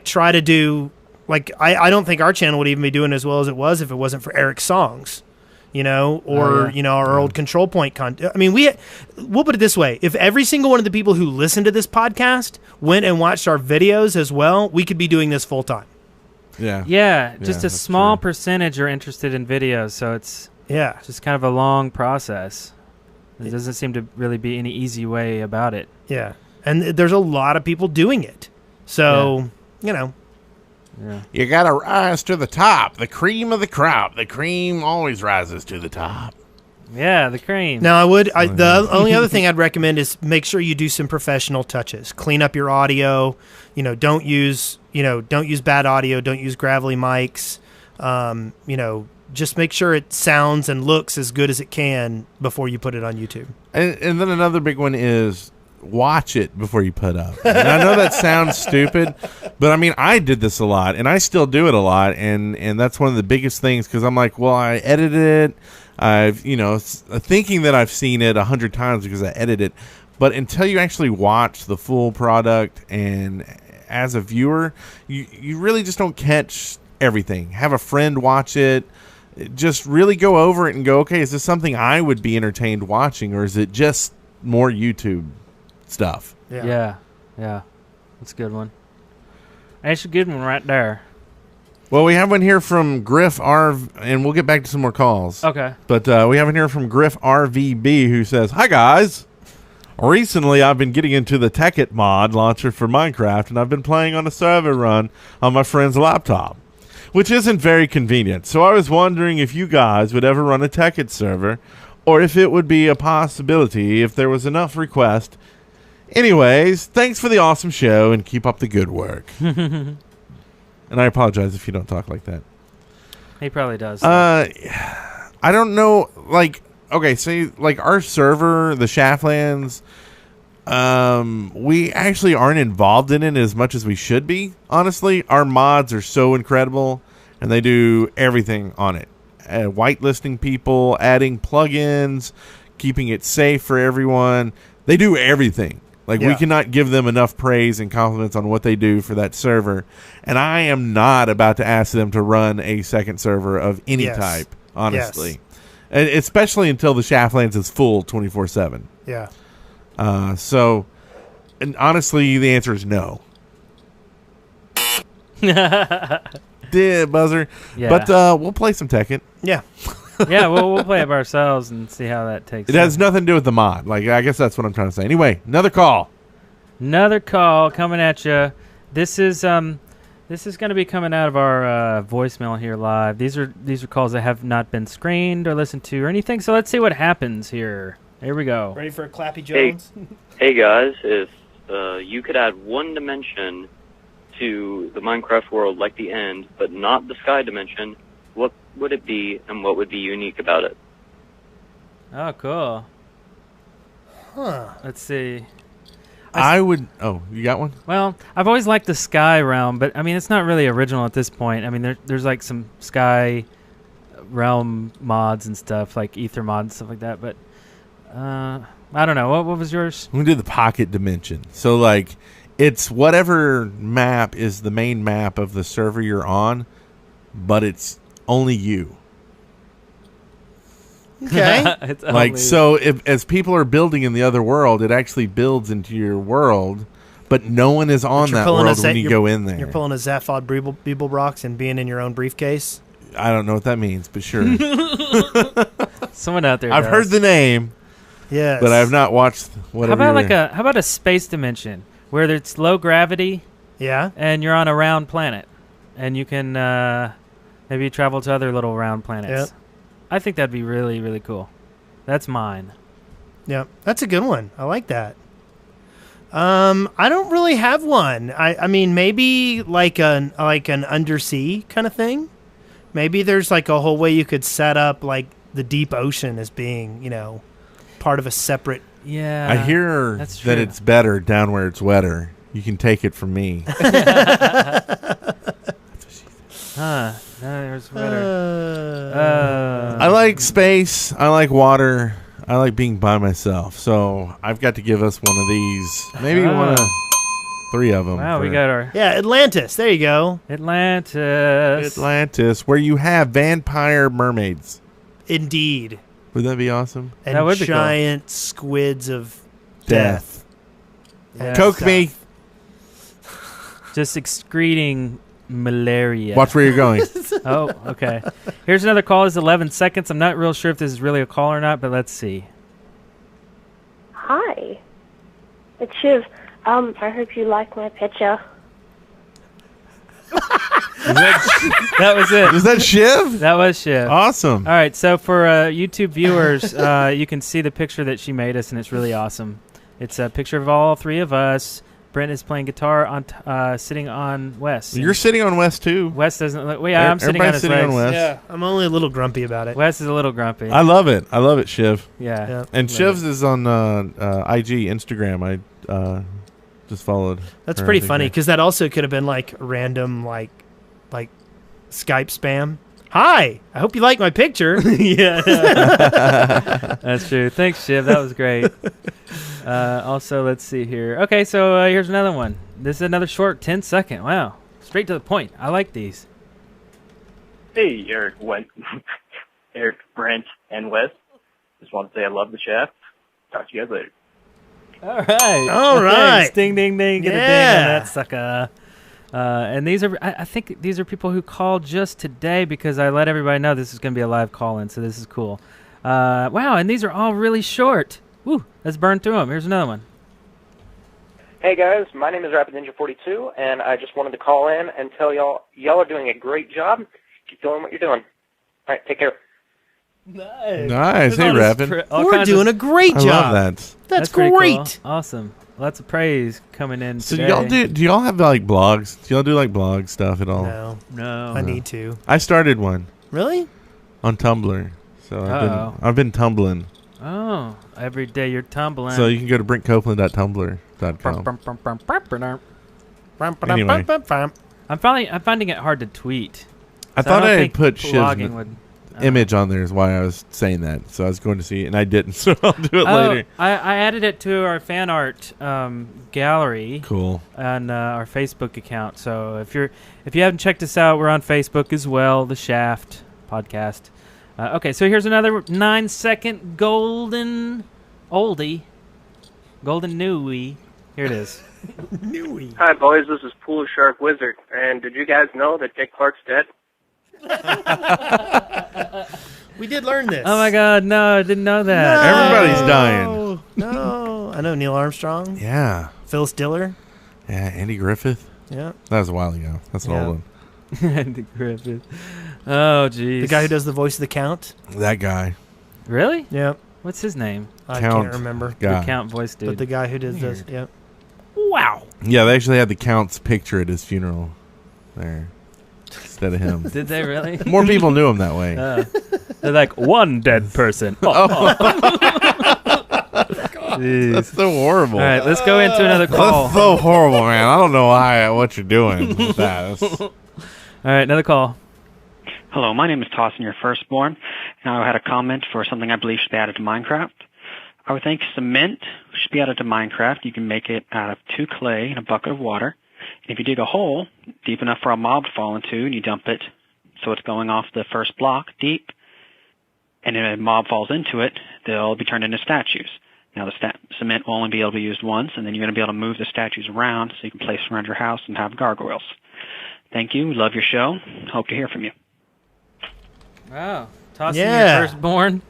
try to do. Like, I don't think our channel would even be doing as well as it was if it wasn't for Eric's songs, or our old Control Point content. I mean, we'll put it this way: if every single one of the people who listen to this podcast went and watched our videos as well, we could be doing this full time. Yeah. Yeah, just a that's small true. percentage are interested in videos, so it's Yeah. just kind of a long process. There doesn't seem to really be any easy way about it. Yeah. And there's a lot of people doing it. So, Yeah. You got to rise to the top. The cream of the crop. The cream always rises to the top. Yeah, the cream. now the only other thing I'd recommend is make sure you do some professional touches. Clean up your audio. Don't use bad audio. Don't use gravelly mics. Just make sure it sounds and looks as good as it can before you put it on YouTube. And then another big one is watch it before you put up. And I know that sounds stupid, but I mean, I did this a lot, and I still do it a lot, and that's one of the biggest things because I'm like, well, I edited it. I've, thinking that I've seen it 100 times because I edited it, but until you actually watch the full product and as a viewer, you really just don't catch everything. Have a friend watch it. Just really go over it and go, okay, is this something I would be entertained watching, or is it just more YouTube stuff? Yeah. That's a good one. That's a good one right there. Well, we have one here from Griff RV, and we'll get back to some more calls. Okay. But we have one here from Griff RVB who says, hi, guys. Recently, I've been getting into the Tekkit mod launcher for Minecraft, and I've been playing on a server run on my friend's laptop, which isn't very convenient. So I was wondering if you guys would ever run a Tekkit server, or if it would be a possibility if there was enough request. Anyways, thanks for the awesome show, and keep up the good work. And I apologize if you don't talk like that. He probably does. I don't know, okay, so our server, the Shaftlands, we actually aren't involved in it as much as we should be. Honestly, our mods are so incredible, and they do everything on it. Whitelisting people, adding plugins, keeping it safe for everyone. They do everything. We cannot give them enough praise and compliments on what they do for that server. And I am not about to ask them to run a second server of any type, honestly. And especially until the Shaftlands is full 24/7. Yeah. And honestly, the answer is no. Buzzer. Yeah. But we'll play some Tekkit. Yeah. Yeah, we'll play it by ourselves and see how that takes. It has nothing to do with the mod. I guess that's what I'm trying to say. Anyway, another call. Another call coming at you. This is going to be coming out of our voicemail here live. These are calls that have not been screened or listened to or anything. So let's see what happens here. Here we go. Ready for a Clappy Jones? Hey guys, if you could add one dimension to the Minecraft world like the end, but not the sky dimension, what would it be and what would be unique about it? Oh, cool. Huh. Let's see. I would... Oh, you got one? Well, I've always liked the Sky Realm, but, I mean, it's not really original at this point. I mean, there's, some Sky Realm mods and stuff, like Ether mod and stuff like that, but I don't know. What was yours? We do the pocket dimension. So, like, it's whatever map is the main map of the server you're on, but it's only you. Okay. It's Like, only- so as people are building in the other world, it actually builds into your world, but no one is on You're that pulling world a when you go in there. You're pulling a Zaphod Beeblebrox and being in your own briefcase. I don't know what that means, but sure. Someone out there. I've does. heard the name, Yes. but I have not watched How whatever. about how about a space dimension where it's low gravity Yeah. and you're on a round planet, and you can maybe travel to other little round planets. Yep. I think that'd be really, really cool. That's mine. Yeah. That's a good one. I like that. I don't really have one. I mean, maybe like an undersea kind of thing. Maybe there's like a whole way you could set up like the deep ocean as being, part of a separate. Yeah. I hear that's true. that it's better down where it's wetter. You can take it from me. There's better. I like space. I like water. I like being by myself. So I've got to give us one of these. Maybe one of 3 of them. Wow, we got our Yeah, Atlantis. There you go. Atlantis, where you have vampire mermaids. Indeed. Would that be awesome? And That would be cool. giant squids of Death. and Coke stuff. me. just excreting malaria. Watch where you're going. Oh, okay. Here's another call. It's 11 seconds. I'm not real sure if this is really a call or not, but let's see. Hi. It's Shiv. I hope you like my picture. That was it. Was that Shiv? That was Shiv. Awesome. All right, so for YouTube viewers, you can see the picture that she made us, and it's really awesome. It's a picture of all 3 of us. Brent is playing guitar on sitting on Wes. You're sitting on Wes too. Wes doesn't look. Well, yeah, I'm sitting on his Everybody's sitting legs. on Wes. Yeah, I'm only a little grumpy about it. Wes is a little grumpy. I love it. I love it, Shiv. Yeah. Yeah. And Shiv's is on IG, Instagram. I just followed. That's her pretty on funny Instagram. because that also could have been like random like Skype spam. Hi, I hope you like my picture. Yeah. That's true. Thanks, Shiv. That was great. Also, let's see here. Okay, so here's another one. This is another short 10-second. Wow. Straight to the point. I like these. Hey, Eric, Eric, Brent, and Wes. Just want to say I love the shaft. Talk to you guys later. All right. All right. Thanks. Ding, ding, ding. Get a ding on Yeah. that sucker. And these are, I think these are people who called just today because I let everybody know this is going to be a live call-in, so this is cool. Wow, and these are all really short. Woo, let's burn through them. Here's another one. Hey guys, my name is Rapid Ninja 42, and I just wanted to call in and tell y'all are doing a great job. Keep doing what you're doing. All right, take care. Nice. Hey, Rapid. We're doing a great I job. love that. That's pretty great. cool. Awesome. Lots of praise coming in So today. do y'all have like blogs? Do y'all do like blog stuff at all? No. I need to. I started one Really? on Tumblr. So Uh-oh. I've been tumbling. Oh, every day you're tumbling. So you can go to brentcopeland.tumblr.com. Anyway. I'm finding it hard to tweet. I So thought don't I had think put Shiv's blogging would. image on there is why I was saying that. So I was going to see it, and I didn't. So I'll do it Oh, later. I added it to our fan art gallery. Cool. On our Facebook account. So if you haven't checked us out, we're on Facebook as well. The Shaft podcast. Okay, so here's another 9-second golden oldie, golden newie. Here it is. Newie. Hi, boys. This is Pool Shark Wizard. And did you guys know that Dick Clark's dead? We did learn this. Oh my God! No, I didn't know that. Everybody's dying. No, I know Neil Armstrong. Yeah. Phyllis Diller. Yeah, Andy Griffith. Yeah. That was a while ago. That's an Yeah. old one. Andy Griffith. Oh, jeez. The guy who does the voice of the Count. That guy. Really? Yep. What's his name? I Count can't remember. guy. The Count voice dude. But the guy who did this. Yep. Wow. Yeah, they actually had the Count's picture at his funeral there instead of him. Did they really? More people knew him that way. They're like one dead person. Jeez. That's so horrible. All right, let's go into another call. That's so horrible, man. I don't know what you're doing with that. All right, another call. Hello, my name is Tossin, your firstborn, and I had a comment for something I believe should be added to Minecraft. I would think cement should be added to Minecraft. You can make it out of 2 clay and a bucket of water. And if you dig a hole deep enough for a mob to fall into and you dump it so it's going off the first block deep, and if a mob falls into it, they'll be turned into statues. Now, the cement will only be able to be used once, and then you're going to be able to move the statues around so you can place them around your house and have gargoyles. Thank you. Love your show. Hope to hear from you. Wow. Tossing Yeah. your firstborn.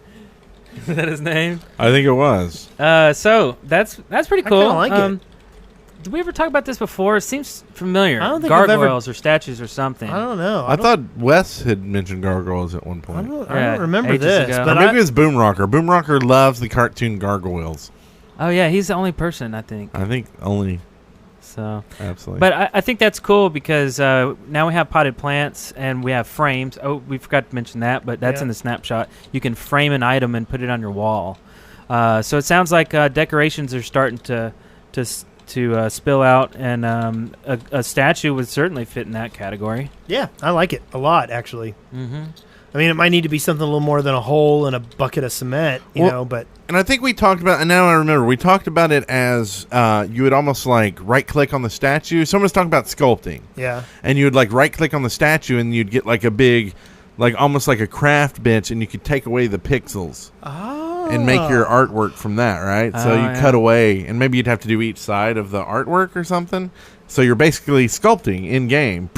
Is that his name? I think it was. So that's pretty I cool. kinda like it. Did we ever talk about this before? It seems familiar. I don't think I've ever- Gargoyles or statues or something. I don't know. I thought Wes had mentioned gargoyles at one point. I don't remember ages this, ago. but Or maybe it's Boom Rocker. Boom Rocker loves the cartoon gargoyles. Oh yeah, he's the only person I think. I think only. So Absolutely. But I think that's cool because now we have potted plants and we have frames. Oh, we forgot to mention that, but that's Yeah. in the snapshot. You can frame an item and put it on your wall. So it sounds like decorations are starting to spill out, and a statue would certainly fit in that category. Yeah, I like it a lot, actually. Mm-hmm. I mean, it might need to be something a little more than a hole and a bucket of cement, you Well, know, but... And I think we talked about, and now I remember, we talked about it as you would almost like right-click on the statue. Someone was talking about sculpting. Yeah. And you would like right-click on the statue, and you'd get like a big, like almost like a craft bench, and you could take away the pixels. And make your artwork from that, right? So you cut away, and maybe you'd have to do each side of the artwork or something. So you're basically sculpting in-game.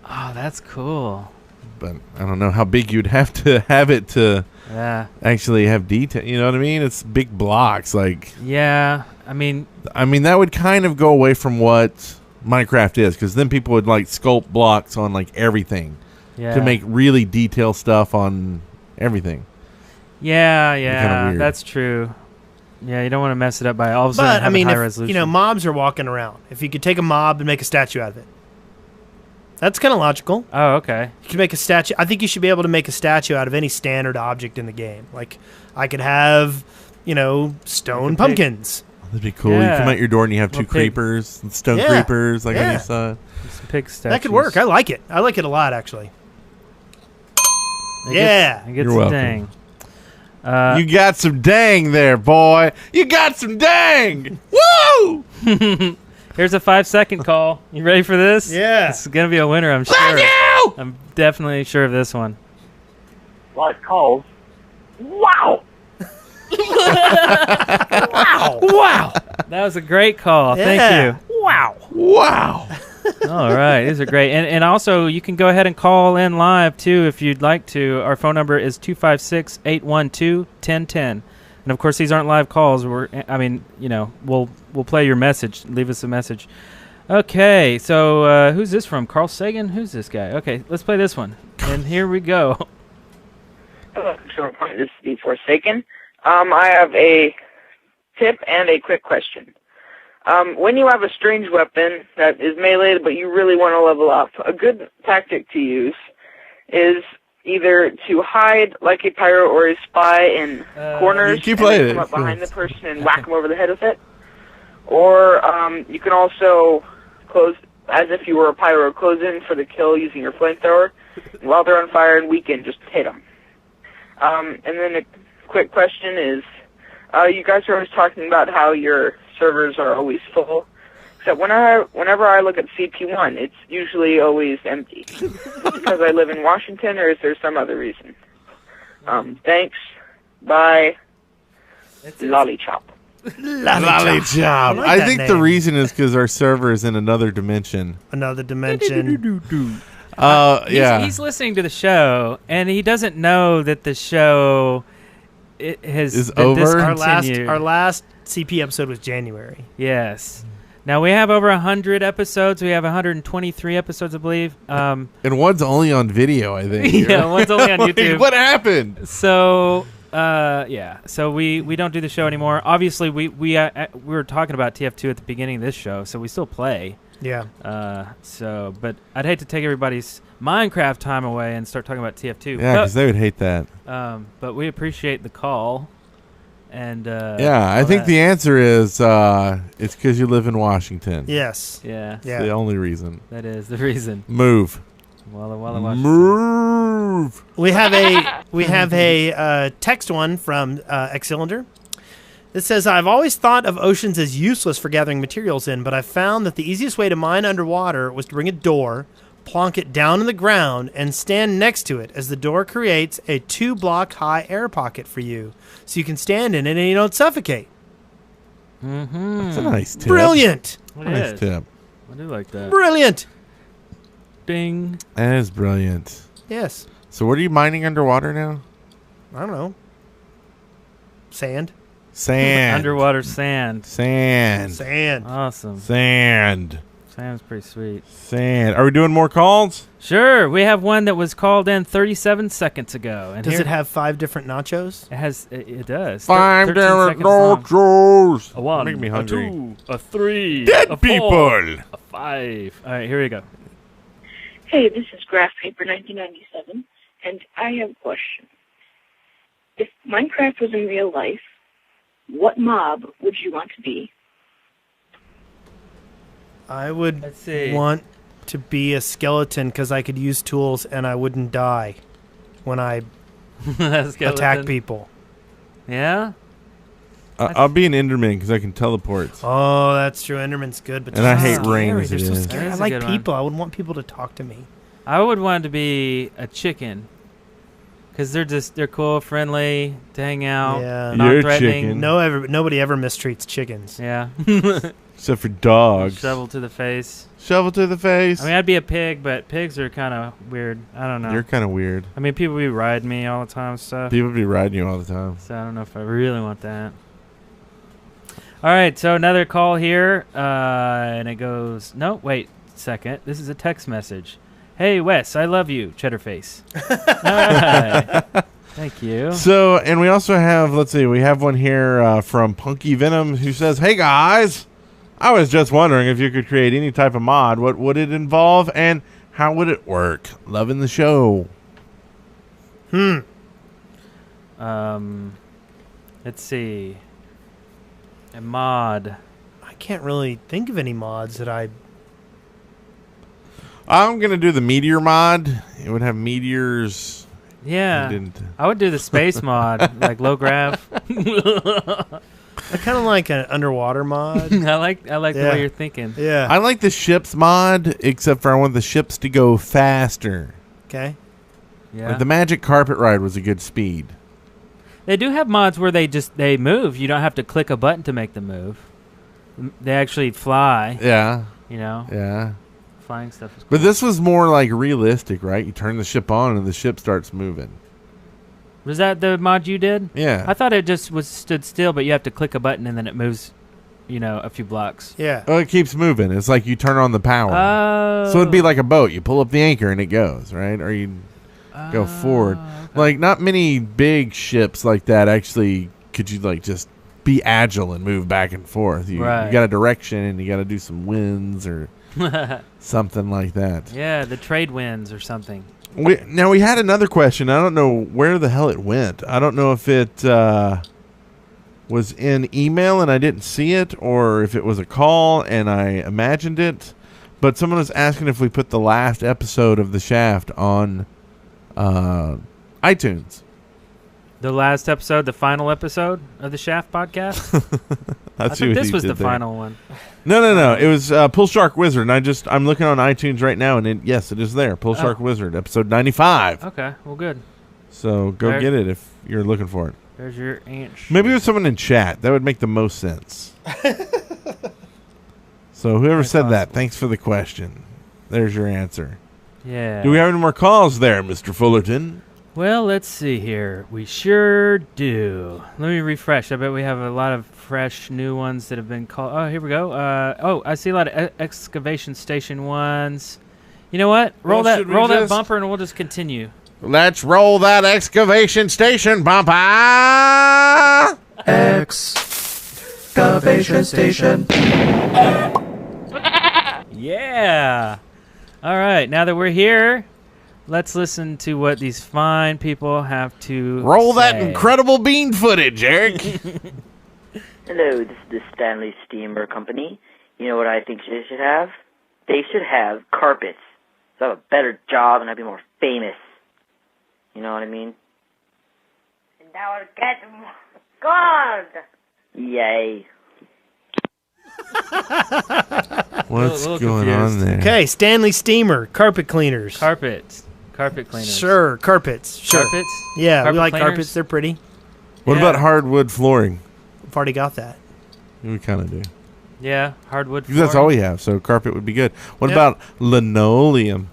Oh, that's cool. But I don't know how big you'd have to have it to actually have detail. You know what I mean? It's big blocks. Like Yeah, I mean that would kind of go away from what Minecraft is, because then people would like sculpt blocks on like everything Yeah. to make really detailed stuff on everything. Yeah, weird. that's true. Yeah, you don't want to mess it up by all of a sudden But, I having mean, high if, resolution. you know, mobs are walking around. If you could take a mob and make a statue out of it. That's kind of logical. Oh, okay. You can make a statue. I think you should be able to make a statue out of any standard object in the game. Like, I could have, you know, stone pumpkins. That'd be cool. You come out your door and you have two creepers, and stone creepers, like on each side. Some pig statues. That could work. I like it. I like it a lot, actually. It Yeah. gets You're welcome. dang. You got some dang there, boy. You got some dang. Woo! Here's a 5-second call. You ready for this? Yeah. It's going to be a winner, I'm sure. you! I'm definitely sure of this one. Live calls. Wow! Wow. Wow. That was a great call. Yeah. Thank you. Wow. Wow. All right. These are great. And also, you can go ahead and call in live, too, if you'd like to. Our phone number is 256-812-1010. And, of course, these aren't live calls. We'll play your message. Leave us a message. Okay. So, who's this from? Carl Sagan? Who's this guy? Okay. Let's play this one. And here we go. Hello, Consumer Point. This is Steve Forsaken. I have a tip and a quick question. When you have a strange weapon that is meleeed but you really want to level up, a good tactic to use is either to hide like a pirate or a spy in corners keep and playing then come it. up behind the person and whack them over the head with it. Or you can also close, as if you were a pyro, close in for the kill using your flamethrower. And while they're on fire and weakened, just hit them. And then a quick question is, you guys are always talking about how your servers are always full. Except whenever I look at CP1, it's usually always empty. Because I live in Washington, or is there some other reason? Thanks. Bye. Lollychop. Lollychop. like I that think the name. reason is because our server is in another dimension. Another dimension. Yeah. He's listening to the show, and he doesn't know that the show Is that over? Our last CP episode was January. Yes. Now we have over 100 episodes. We have 123 episodes, I believe. And one's only on video, I think. Yeah, one's only on Like, YouTube. what happened? So, so we don't do the show anymore. Obviously, we were talking about TF2 at the beginning of this show, so we still play. Yeah. But I'd hate to take everybody's Minecraft time away and start talking about TF2. Yeah, because they would hate that. But we appreciate the call. And I think the answer is it's because you live in Washington. Yes. Yeah. It's the only reason. That is the reason. Move. Walla Walla, Washington. Move. We have a text one from X-Cylinder. This says, I've always thought of oceans as useless for gathering materials in, but I found that the easiest way to mine underwater was to bring a door, plonk it down in the ground, and stand next to it, as the door creates a 2-block high air pocket for you, so you can stand in it and you don't suffocate. Mm-hmm. That's a nice tip. Brilliant. Nice tip. I do like that. Brilliant. Ding. That is brilliant. Yes. So what are you mining underwater now? I don't know. Sand. Sand. Underwater sand. Sand. Sand. Awesome. Sand. Sand's pretty sweet. Sand. Are we doing more calls? Sure. We have one that was called in 37 seconds ago. And Does here- it have 5 different nachos? It has. It does. 5 13 different seconds long. nachos. A 1, Make me a hungry. 2, a 3, Dead a 4, people. a 5. All right, here we go. Hey, this is Graph Paper 1997, and I have a question. If Minecraft was in real life, what mob would you want to be? I would Let's see. want to be a skeleton because I could use tools and I wouldn't die when I attack Skeleton. people. Yeah? I'll be an Enderman because I can teleport. Oh, that's true. Enderman's good, but And I they're hate so rain scary. as They're it so is. scary. That I is a like good one. people. I would want people to talk to me. I would want to be a chicken. Because they're cool, friendly, to hang out, Yeah. not You're a threatening. chicken. Nobody ever mistreats chickens. Yeah. Except for dogs. Shovel to the face. Shovel to the face. I mean, I'd be a pig, but pigs are kind of weird. I don't know. You're kind of weird. I mean, people be riding me all the time and stuff. People be riding you all the time. So I don't know if I really want that. All right, so another call here, and it goes, no, wait a second. This is a text message. Hey, Wes, I love you, Cheddarface. All right. Thank you. So, and we also have, let's see, we have one here from Punky Venom who says, hey guys, I was just wondering if you could create any type of mod. What would it involve and how would it work? Loving the show. Let's see. A mod. I can't really think of any mods that I... I'm going to do the meteor mod. It would have meteors. Yeah. I didn't- I would do the space mod, like low grav. I kind of like an underwater mod. I like the Yeah. way you're thinking. Yeah. I like the ships mod, except for I want the ships to go faster. Okay. Yeah. Like the Magic Carpet Ride was a good speed. They do have mods where they move. You don't have to click a button to make them move. They actually fly. Yeah. You know? Yeah. Flying stuff is cool. But this was more like realistic, right? You turn the ship on and the ship starts moving. Was that the mod you did? Yeah. I thought it just stood still, but you have to click a button and then it moves, a few blocks. Yeah. Oh, it keeps moving. It's like you turn on the power. Oh. So it'd be like a boat. You pull up the anchor and it goes, right? Or you go forward. Like, not many big ships like that actually could you, like, just be agile and move back and forth. You Right. got a direction and you got to do some winds or something like that. Yeah, the trade winds or something. Now, we had another question. I don't know where the hell it went. I don't know if it was in email and I didn't see it or if it was a call and I imagined it. But someone was asking if we put the last episode of The Shaft on iTunes. The last episode, the final episode of the Shaft podcast? I see thought what this you was did the there. final one. No. It was Pull Shark Wizard. And I'm looking on iTunes right now and yes, it is there. Pull Shark Wizard, episode 95. Okay, well, good. So go There- get it if you're looking for it. There's your aunt. Maybe with someone in chat. That would make the most sense. So whoever said that, thanks for the question. There's your answer. Yeah. Do we have any more calls there, Mr. Fullerton? Well, let's see here. We sure do. Let me refresh. I bet we have a lot of fresh new ones that have been called. Oh, here we go. I see a lot of excavation station ones. You know what? Roll Well, should we that just- bumper and we'll just continue. Let's roll that excavation station bumper. Excavation station. Yeah. All right. Now that we're here, let's listen to what these fine people have to Roll that say. incredible bean footage, Eric. Hello, this is the Stanley Steamer Company. You know what I think they should have? They should have carpets. So I have a better job and I'd be more famous. You know what I mean? And I will get God. Yay. What's little going confused. on there? Okay, Stanley Steamer, carpet cleaners. Carpet cleaners. Sure, carpets. Sure. Carpets? Yeah, Carpet we like cleaners? carpets. They're pretty. What Yeah. about hardwood flooring? I've already got that. We kind of do. Yeah, hardwood. Because that's all we have, so carpet would be good. What Yep. about linoleum?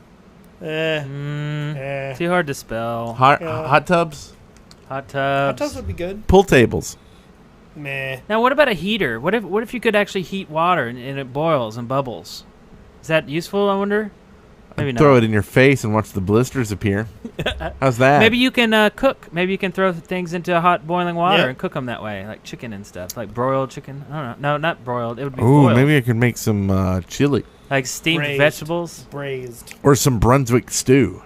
Too hard to spell. Hot tubs? Hot tubs. Hot tubs would be good. Pool tables. Meh. Now, what about a heater? What if you could actually heat water and it boils and bubbles? Is that useful, I wonder? Maybe not. Throw it in your face and watch the blisters appear. How's that? Maybe you can cook. Maybe you can throw things into hot boiling water Yeah. and cook them that way, like chicken and stuff, like broiled chicken. I don't know. No, not broiled. It would be Ooh, boiled. maybe I could make some chili. Like steamed Braised. vegetables. Braised. Or some Brunswick stew.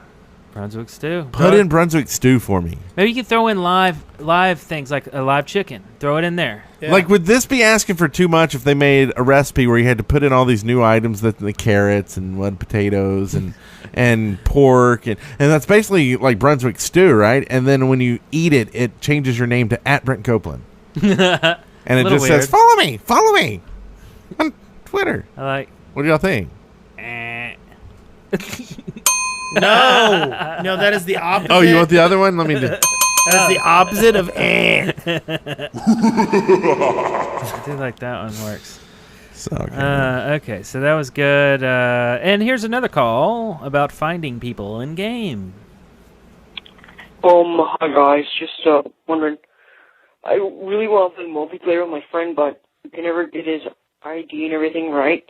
Brunswick stew. Put in Brunswick stew for me. Maybe you could throw in live things like a live chicken. Throw it in there. Yeah. Like, would this be asking for too much if they made a recipe where you had to put in all these new items, the carrots and potatoes and pork, and that's basically like Brunswick stew, right? And then when you eat it, it changes your name to @Brent Copeland. And it just says, follow me on Twitter. I like. What do y'all think? No, that is the opposite. Oh, you want the other one? Let me do. That is the opposite of I do like that one works. So, okay, so that was good. And here's another call about finding people in game. Hi guys, just wondering. I really want to play multiplayer with my friend, but I can never get his ID and everything right.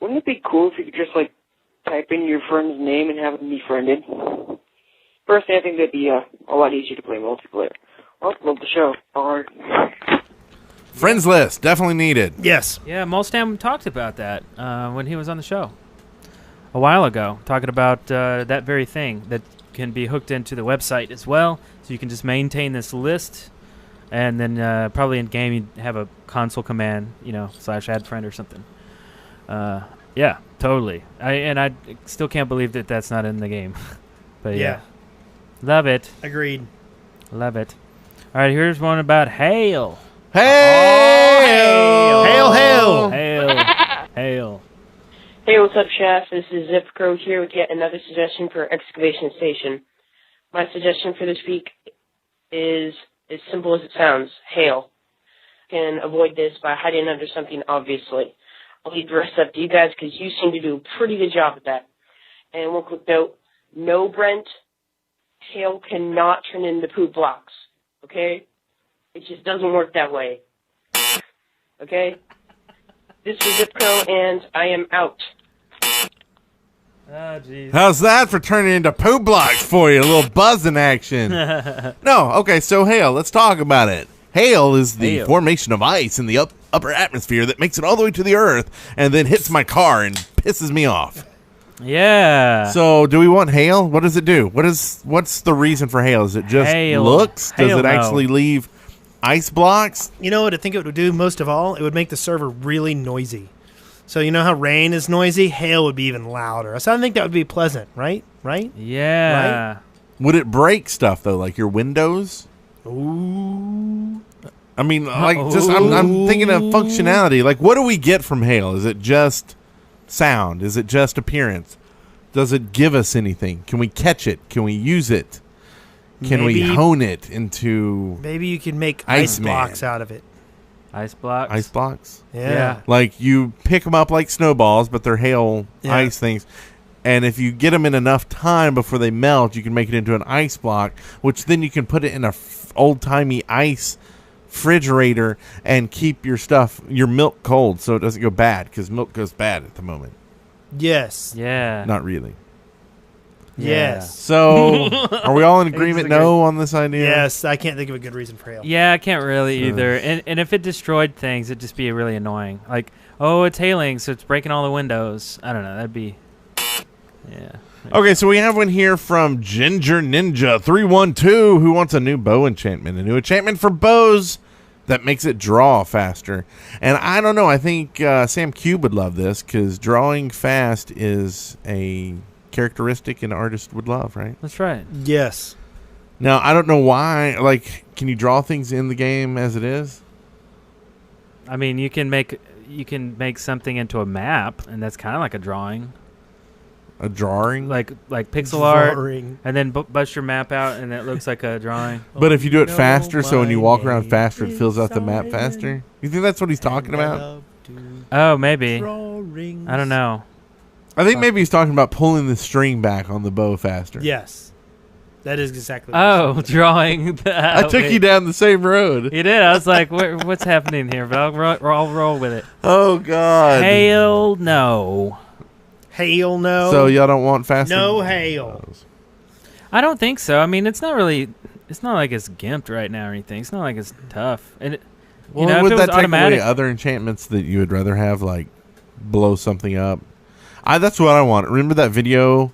Wouldn't it be cool if you could just like type in your friend's name and have him be friended? Personally, I think that'd be a lot easier to play multiplayer. Well, love the show. Bye. Friends list, definitely needed. Yes. Yeah, Molstam talked about that when he was on the show a while ago, talking about that very thing that can be hooked into the website as well. So you can just maintain this list, and then probably in game you have a console command, /add friend or something. Yeah, totally. I still can't believe that that's not in the game. But yeah. Love it. Agreed. Love it. All right, here's one about hail. Hail! Hail, hail! Hail. Hail. Hey, what's up, Chef? This is Zipcro here with yet another suggestion for Excavation Station. My suggestion for this week is as simple as it sounds, hail. You can avoid this by hiding under something, obviously. I'll leave the rest up to you guys because you seem to do a pretty good job at that. And one quick note, no, Brent, hail cannot turn into poop blocks, okay? It just doesn't work that way. Okay? This is Zipco, and I am out. Oh, jeez. How's that for turning into poop blocks for you? A little buzzing action. No, okay, so hail, let's talk about it. Hail is the formation of ice in the upper atmosphere that makes it all the way to the earth and then hits my car and pisses me off. Yeah. So, do we want hail? What does it do? What's the reason for hail? Is it just Hail. looks? Does Hail, it actually leave ice blocks? You know what I think it would do most of all? It would make the server really noisy. So you know how rain is noisy? Hail would be even louder. So I think that would be pleasant, right? Right? Yeah. Right? Would it break stuff though, like your windows? Ooh. I mean, like just I'm thinking of functionality. Like, what do we get from hail? Is it just sound? Is it just appearance? Does it give us anything? Can we catch it? Can we use it? Can we hone it into? Maybe you can make ice Iceman? blocks out of it. Ice blocks. Ice blocks? Yeah. Like you pick them up like snowballs, but they're hail ice things. And if you get them in enough time before they melt, you can make it into an ice block, which then you can put it in a old-timey ice refrigerator and keep your stuff, your milk cold so it doesn't go bad, because milk goes bad at the moment. Yes. Yeah. Not really. Yes. So, are we all in agreement no on this idea? Yes, I can't think of a good reason for hail. Yeah, I can't really either. And if it destroyed things, it'd just be really annoying. Like, oh, it's hailing, so it's breaking all the windows. I don't know. That'd be... Yeah. Okay, so we have one here from Ginger Ninja 312 who wants a new bow enchantment. A new enchantment for bows that makes it draw faster. And I don't know. I think Sam Cube would love this because drawing fast is a characteristic an artist would love, right? That's right. Yes. Now, I don't know why. Like, can you draw things in the game as it is? I mean, you can make something into a map, and that's kind of like a drawing. A drawing? Like pixel art, Drawing. and then bust your map out, and it looks like a drawing. But if you do it faster, so when you walk around faster, it fills out the map faster. You think that's what he's talking about? Oh, maybe. I don't know. I think maybe he's talking about pulling the string back on the bow faster. Yes. That is exactly what Oh, drawing. I took you down the same road. You did. I was like, what's happening here? But I'll roll with it. Oh, God. Hail no. Hail no. So y'all don't want faster? No hail. I don't think so. I mean, it's not like it's gimped right now or anything. It's not like it's tough. And Well, if would it that was take automatic, away other enchantments that you would rather have, like blow something up? That's what I want. Remember that video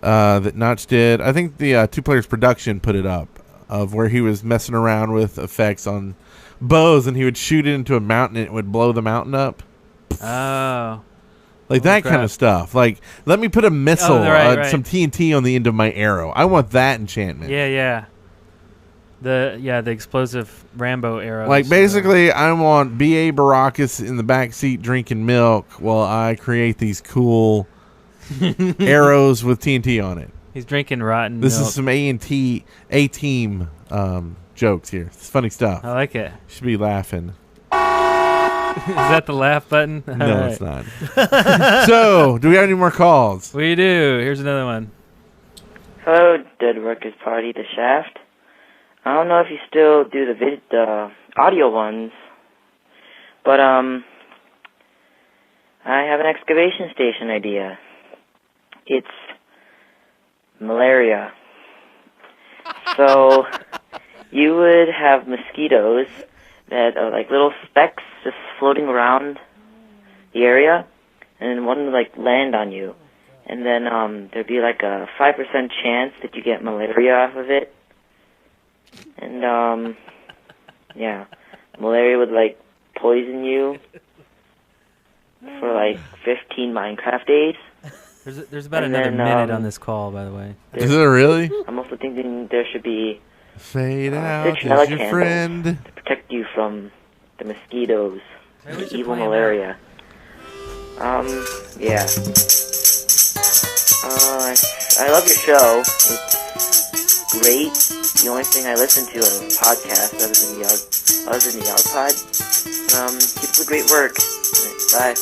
that Notch did? I think the Two Players Production put it up, of where he was messing around with effects on bows, and he would shoot it into a mountain, and it would blow the mountain up. Oh. Like that kind of stuff. Like, let me put a missile, right. some TNT on the end of my arrow. I want that enchantment. Yeah. The explosive Rambo arrows. Like, basically, I want B.A. Baracus in the back seat drinking milk while I create these cool arrows with TNT on it. He's drinking rotten This milk. is some A-team jokes here. It's funny stuff. I like it. You should be laughing. Is that the laugh button? No, All it's right. not. So, do we have any more calls? We do. Here's another one. Hello, Dead Workers Party, The Shaft. I don't know if you still do the audio ones, but I have an excavation station idea. It's malaria. So you would have mosquitoes that are like little specks just floating around the area, and one would like land on you, and then there'd be like a 5% chance that you get malaria off of it. And, malaria would, like, poison you for, like, 15 Minecraft days. There's about And another then, minute on this call, by the way. Is it really? I'm also thinking there should be Fade out citronella is your candles friend. to protect you from the mosquitoes, Maybe we the should evil play 'em malaria. Yeah. I love your show. It's great. The only thing I listen to is a podcast other than the Yog Pod. Keep up the great work. Bye.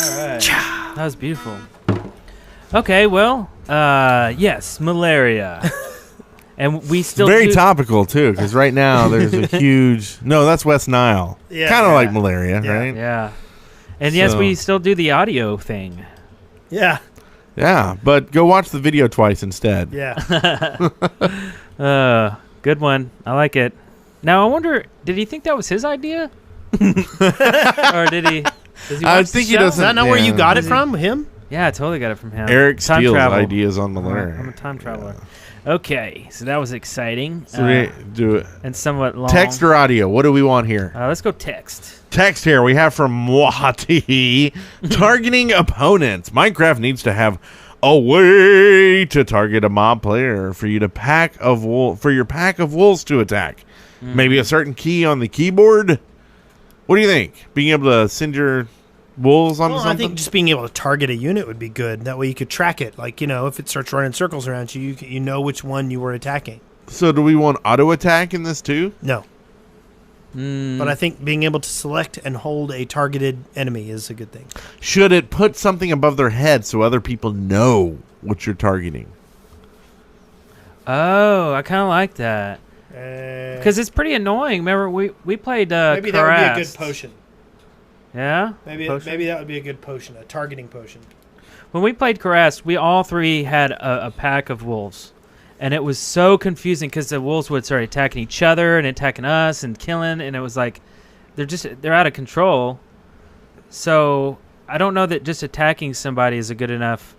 All right. That was beautiful. Okay, well, yes, malaria. And we still Very do- topical, too, because right now there's a huge... No, that's West Nile. Yeah. Kind of Yeah. like malaria, right? Yeah. And yes, So- we still do the audio thing. Yeah. Yeah, but go watch the video twice instead. Yeah. Good one. I like it. Now, I wonder, did he think that was his idea? Or did he... Does he I watch the think he show? doesn't- Is that not where you yeah. got it Does he- from? Him? Yeah, I totally got it from him. Eric Time steals travel. ideas on malaria. I'm a time traveler. Okay, so that was exciting. So we do it. And somewhat long. Text or audio? What do we want here? Let's go text. Text here we have from Mwahati. Targeting opponents. Minecraft needs to have a way to target a mob player for you to for your pack of wolves to attack. Maybe a certain key on the keyboard. What do you think? Being able to send your wolves onto Well, I something? think just being able to target a unit would be good. That way you could track it. Like, if it starts running circles around you, you know which one you were attacking. So do we want auto attack in this too? No. But I think being able to select and hold a targeted enemy is a good thing. Should it put something above their head so other people know what you're targeting? Oh, I kind of like that. Because it's pretty annoying. Remember, we played Maybe that would be a good Karast. potion. Yeah? Maybe that would be a good potion, a targeting potion. When we played Karast, we all three had a pack of wolves. And it was so confusing because the wolves would start attacking each other and attacking us and killing. And it was like, they're out of control. So I don't know that just attacking somebody is a good enough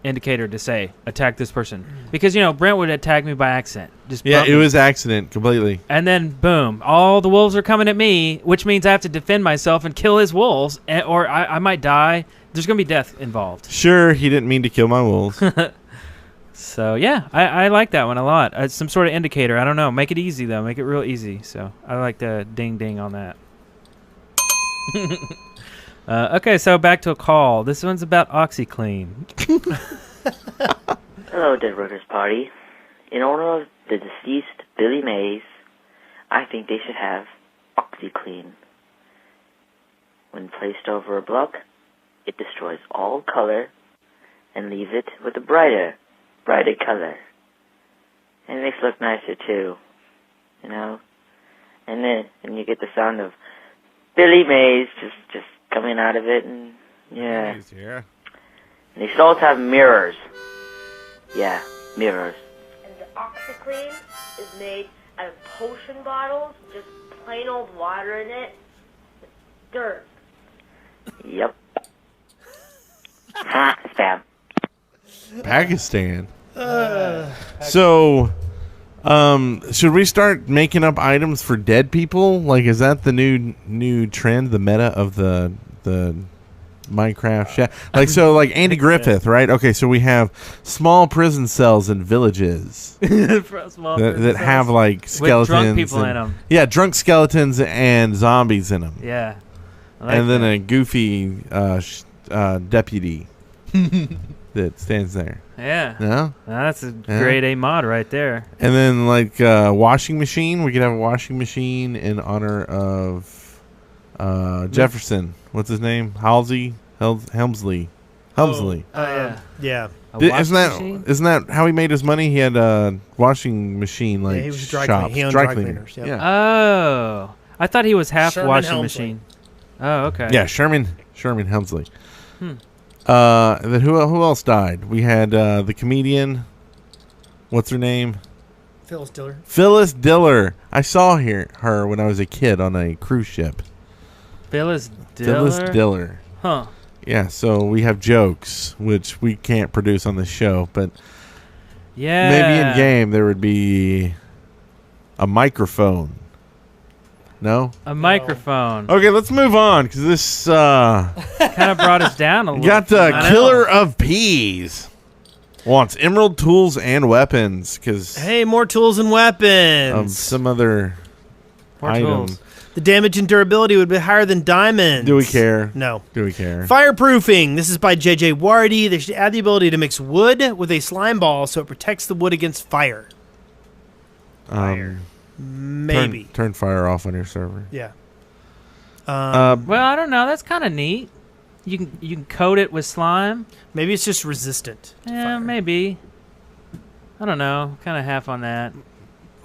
indicator to say, attack this person. Because, Brent would attack me by accident. Just Yeah, bump it me. was accident completely. And then, boom, all the wolves are coming at me, which means I have to defend myself and kill his wolves, or I might die. There's going to be death involved. Sure, he didn't mean to kill my wolves. So yeah, I like that one a lot. It's some sort of indicator. I don't know. Make it easy though. Make it real easy. So I like the ding ding on that. Okay, so back to a call. This one's about OxyClean. Hello, Dead Workers Party. In honor of the deceased Billy Mays, I think they should have OxyClean. When placed over a block, it destroys all color and leaves it with a brighter color. And it makes it look nicer too, you know? And then you get the sound of Billy Mays just coming out of it, and yeah. Yeah. And they should also have mirrors. Yeah, mirrors. And the OxyClean is made out of potion bottles, just plain old water in it, with dirt. Yep. Spam. Pakistan. So, should we start making up items for dead people? Like, is that the new trend, the meta of the Minecraft chef? Like, so, like Andy Griffith, right? Okay, so we have small prison cells in villages that have like skeletons, with drunk people in them. Yeah, drunk skeletons and zombies in them. Yeah, I like and then that. a goofy deputy that stands there. Yeah. No? That's a grade A mod right there. And then, like, washing machine. We could have a washing machine in honor of Jefferson. What's his name? Helmsley. Helmsley. Yeah. Isn't that how he made his money? He had a washing machine, like, he was dry shop. cleaner. He owned Dry dry cleaner. cleaners, yep. Yeah. Oh, I thought he was half Sherman washing Helmsley. machine. Oh, okay. Yeah, Sherman Helmsley. Hmm. Then who else died? We had the comedian. What's her name? Phyllis Diller. Phyllis Diller. I saw her when I was a kid on a cruise ship. Phyllis Phyllis Diller. Huh. Yeah, so we have jokes, which we can't produce on the show, but yeah, maybe in game there would be a microphone. No? A microphone. Okay, let's move on, because this kind of brought us down a little. got the Killer of Peas. Wants emerald tools and weapons, because Hey, more tools and weapons. some other More item. tools. The damage and durability would be higher than diamonds. Do we care? No. Do we care? Fireproofing. This is by JJ Wardy. They should add the ability to mix wood with a slime ball so it protects the wood against fire. Maybe. Turn fire off on your server. Yeah. Well, I don't know. That's kind of neat. You can coat it with slime. Maybe it's just resistant. Yeah, maybe. I don't know. Kind of half on that.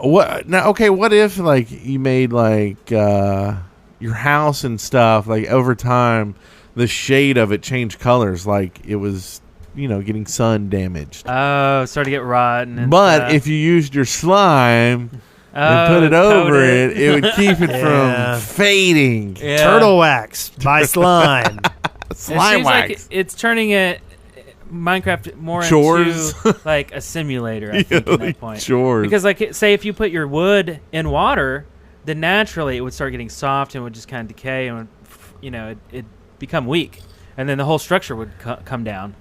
What now? Okay, what if like you made like your house and stuff, like over time, the shade of it changed colors, like it was, getting sun damaged. Oh, started to get rotten. And But stuff. if you used your slime and put it over it would keep it from fading. Yeah. Turtle wax by slime. Slime it seems wax. like it's turning it Minecraft more Chores. into like a simulator. I think at that point. Chores. Because like say if you put your wood in water, then naturally it would start getting soft and would just kind of decay and would, it become weak, and then the whole structure would come down.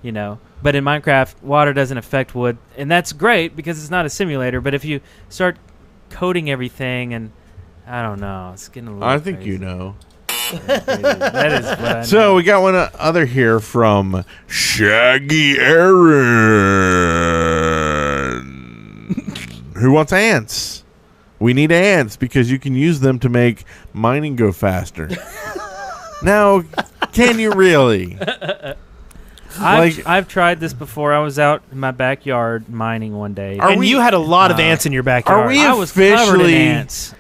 But in Minecraft, water doesn't affect wood, and that's great because it's not a simulator. But if you start coating everything, and I don't know, it's getting a little. I think crazy. you know. That is what I know. So we got one other here from Shaggy Aaron, who wants ants. We need ants because you can use them to make mining go faster. Now, can you really? I've tried this before. I was out in my backyard mining one day, And you had a lot of ants in your backyard. Are we I was covered in officially? ants.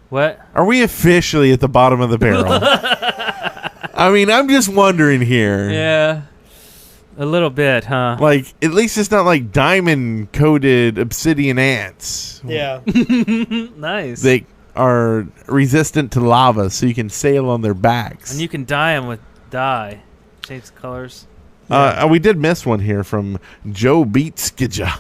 What? Are we officially at the bottom of the barrel? I mean, I'm just wondering here. Yeah, a little bit, huh? Like, at least it's not like diamond-coated obsidian ants. Yeah. Nice. They are resistant to lava, so you can sail on their backs. And you can dye them with dye, shapes, colors. We did miss one here from Joe Beatskija,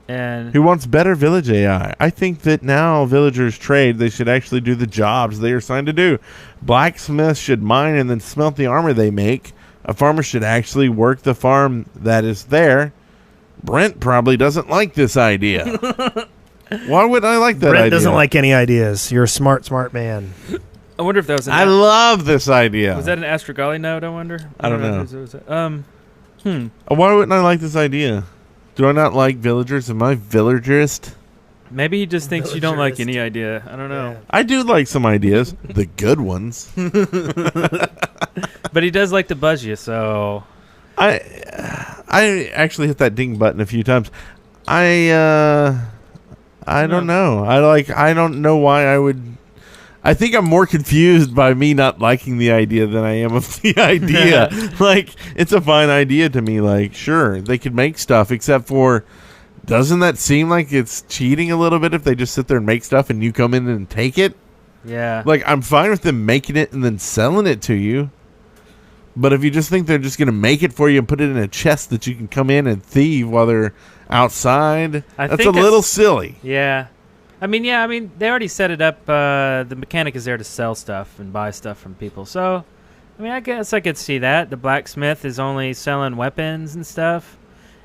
And who wants better village AI. I think that now villagers trade, they should actually do the jobs they are assigned to do. Blacksmiths should mine and then smelt the armor they make. A farmer should actually work the farm that is there. Brent probably doesn't like this idea. Why would I like that Brent idea? doesn't like any ideas. You're a smart man. I wonder if that was. I love this idea. Was that an Astrogali note? I wonder. I don't know. Was it? Why wouldn't I like this idea? Do I not like villagers? Am I villagerist? Maybe he just thinks you don't like any idea. I don't know. I do like some ideas, the good ones. But he does like to buzz you, so I actually hit that ding button a few times. I don't know. I don't know why I would. I think I'm more confused by me not liking the idea than I am of the idea. Like, it's a fine idea to me. Like, sure, they could make stuff, except for, doesn't that seem like it's cheating a little bit if they just sit there and make stuff and you come in and take it? Yeah. Like, I'm fine with them making it and then selling it to you. But if you just think they're just going to make it for you and put it in a chest that you can come in and thieve while they're outside, that's a little silly. Yeah. I mean, they already set it up. The mechanic is there to sell stuff and buy stuff from people. So, I mean, I guess I could see that. The blacksmith is only selling weapons and stuff.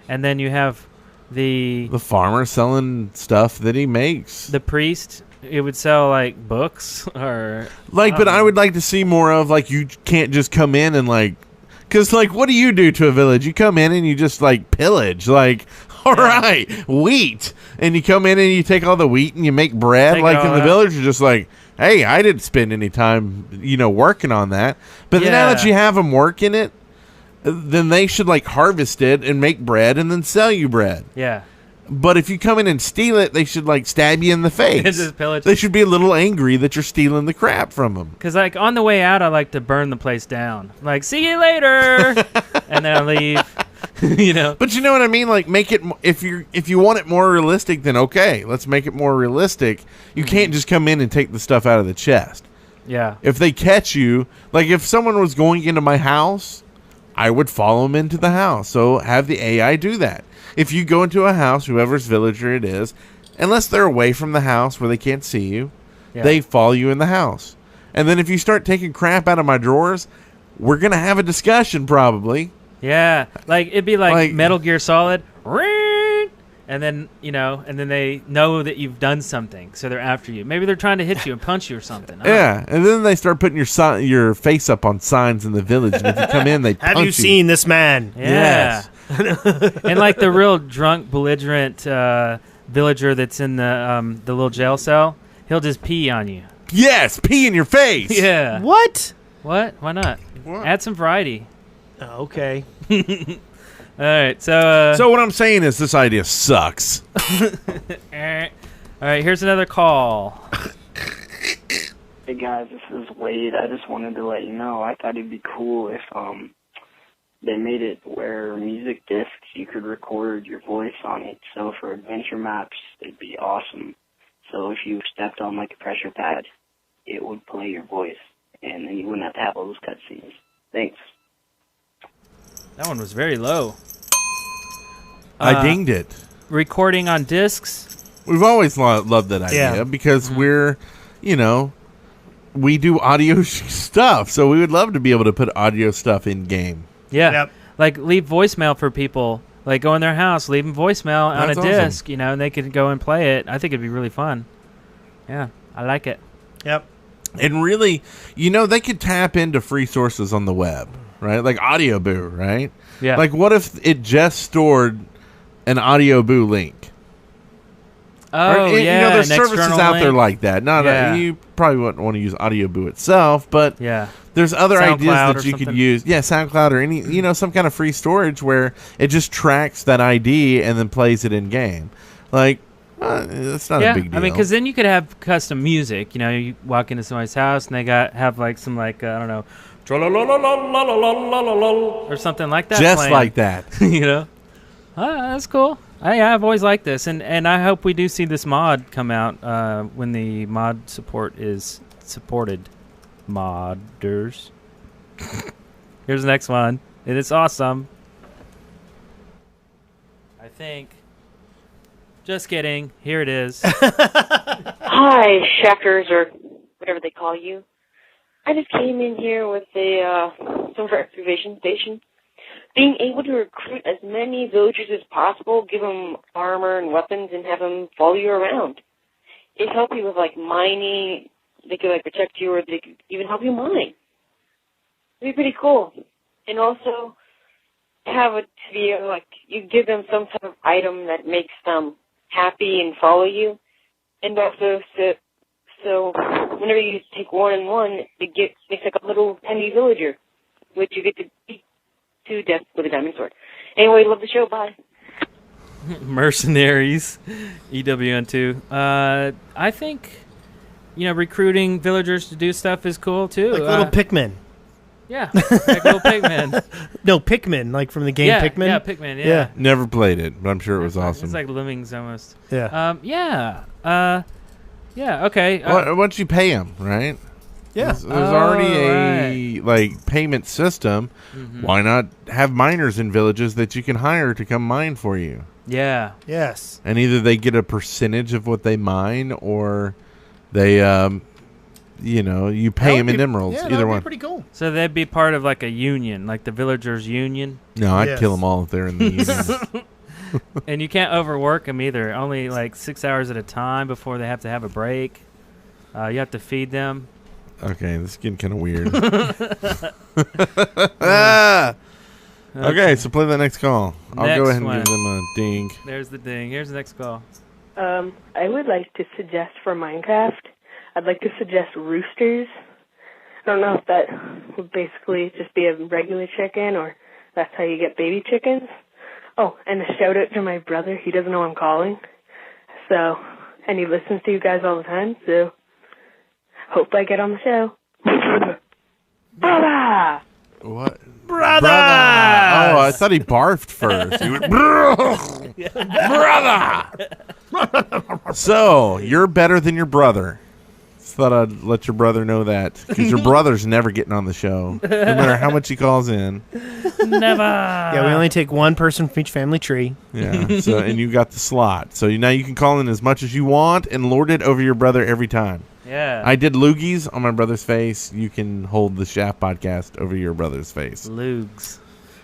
And then you have the farmer selling stuff that he makes. The priest, it would sell, like, books or... But I would like to see more of, like, you can't just come in and, like... Because, like, what do you do to a village? You come in and you just, like, pillage. Like, all right, wheat. And you come in and you take all the wheat and you make bread. Take like, in the out. village, you're just like, hey, I didn't spend any time, working on that. But then now that you have them working it, then they should, like, harvest it and make bread and then sell you bread. Yeah. But if you come in and steal it, they should, like, stab you in the face. Just pillage. They should be a little angry that you're stealing the crap from them. Because, like, on the way out, I like to burn the place down. Like, see you later! And then I leave. But you know what I mean? Like, make it... If you want it more realistic, then okay. Let's make it more realistic. You can't just come in and take the stuff out of the chest. Yeah. If they catch you... Like, if someone was going into my house, I would follow them into the house. So have the AI do that. If you go into a house, whoever's villager it is, unless they're away from the house where they can't see you, they follow you in the house. And then if you start taking crap out of my drawers, we're going to have a discussion probably. Yeah. Like, it'd be like Metal Gear Solid. And then, and then they know that you've done something, so they're after you. Maybe they're trying to hit you and punch you or something. Yeah, and then they start putting your face up on signs in the village, and if you come in, they punch you. Have you seen this man? Yeah. Yes. And like the real drunk, belligerent villager that's in the little jail cell, he'll just pee on you. Yes, pee in your face. Yeah. What? What? Why not? What? Add some variety. Oh, okay. All right, so... So what I'm saying is this idea sucks. All right, here's another call. Hey guys, this is Wade. I just wanted to let you know I thought it'd be cool if they made it where music discs you could record your voice on it. So for adventure maps, it'd be awesome. So if you stepped on like a pressure pad, it would play your voice, and then you wouldn't have to have all those cutscenes. Thanks. That one was very low. I dinged it. Recording on discs. We've always loved that idea because we're, we do audio stuff. So we would love to be able to put audio stuff in game. Yeah. Like leave voicemail for people. Like go in their house, leave them voicemail on a That's awesome. disc, and they can go and play it. I think it'd be really fun. Yeah, I like it. Yep. And really, they could tap into free sources on the web, right? Like AudioBoo, right? Yeah. Like what if it just stored an AudioBoo link? Oh, there's an services external out there link. like that. You probably wouldn't want to use AudioBoo itself, but there's other SoundCloud ideas that or you could something. use. Yeah, SoundCloud or any, some kind of free storage where it just tracks that ID and then plays it in game. Like, it's not a big deal. I mean, because then you could have custom music. You walk into somebody's house and they have like some I don't know, or something like that. Just playing. like that. That's cool. I've always liked this, and I hope we do see this mod come out when the mod support is supported. Modders. Here's the next one. It is awesome. I think. Just kidding. Here it is. Hi, Shackers, or whatever they call you. I just came in here with a awesome for Excavation Station. Being able to recruit as many villagers as possible, give them armor and weapons, and have them follow you around. It help you with, like, mining. They could, like, protect you, or they could even help you mine. It'd be pretty cool. And also have it to be, like, you give them some type of item that makes them happy and follow you. And also, so whenever you take 1-on-1, it makes like a little tiny villager, which you get to beat to death with a diamond sword. Anyway, love the show. Bye. Mercenaries, EWN2. I think, recruiting villagers to do stuff is cool too. Like little Pikmin. Yeah, like little Pikmin. No, Pikmin, like from the game Pikmin. Yeah, Pikmin. Yeah. Never played it, but I'm sure it was awesome. It's like Lemmings almost. Yeah. Yeah. Okay. Once you pay them, right? Yeah. There's already a payment system. Mhm. Why not have miners in villages that you can hire to come mine for you? Yeah. Yes. And either they get a percentage of what they mine, or they, you pay them in emeralds. Either one. Pretty cool. So they'd be part of like a union, like the villagers' union. No, I'd kill them all if they're in the union. And you can't overwork them either. Only like 6 hours at a time before they have to have a break. You have to feed them. Okay, this is getting kind of weird. Okay, so play the next call. I'll go ahead and give them a ding. There's the ding. Here's the next call. I would like to suggest for Minecraft, I'd like to suggest roosters. I don't know if that would basically just be a regular chicken or that's how you get baby chickens. Oh, and a shout out to my brother. He doesn't know I'm calling. So, and he listens to you guys all the time, so hope I get on the show. Brother! What? Brother! Oh, I thought he barfed first. He went, brother! So, you're better than your brother. Just thought I'd let your brother know that. Because your brother's never getting on the show. No matter how much he calls in. Never. Yeah, we only take one person from each family tree. Yeah, so and you got the slot. So now you can call in as much as you want and lord it over your brother every time. Yeah. I did loogies on my brother's face. You can hold the Shaft podcast over your brother's face. Loogs.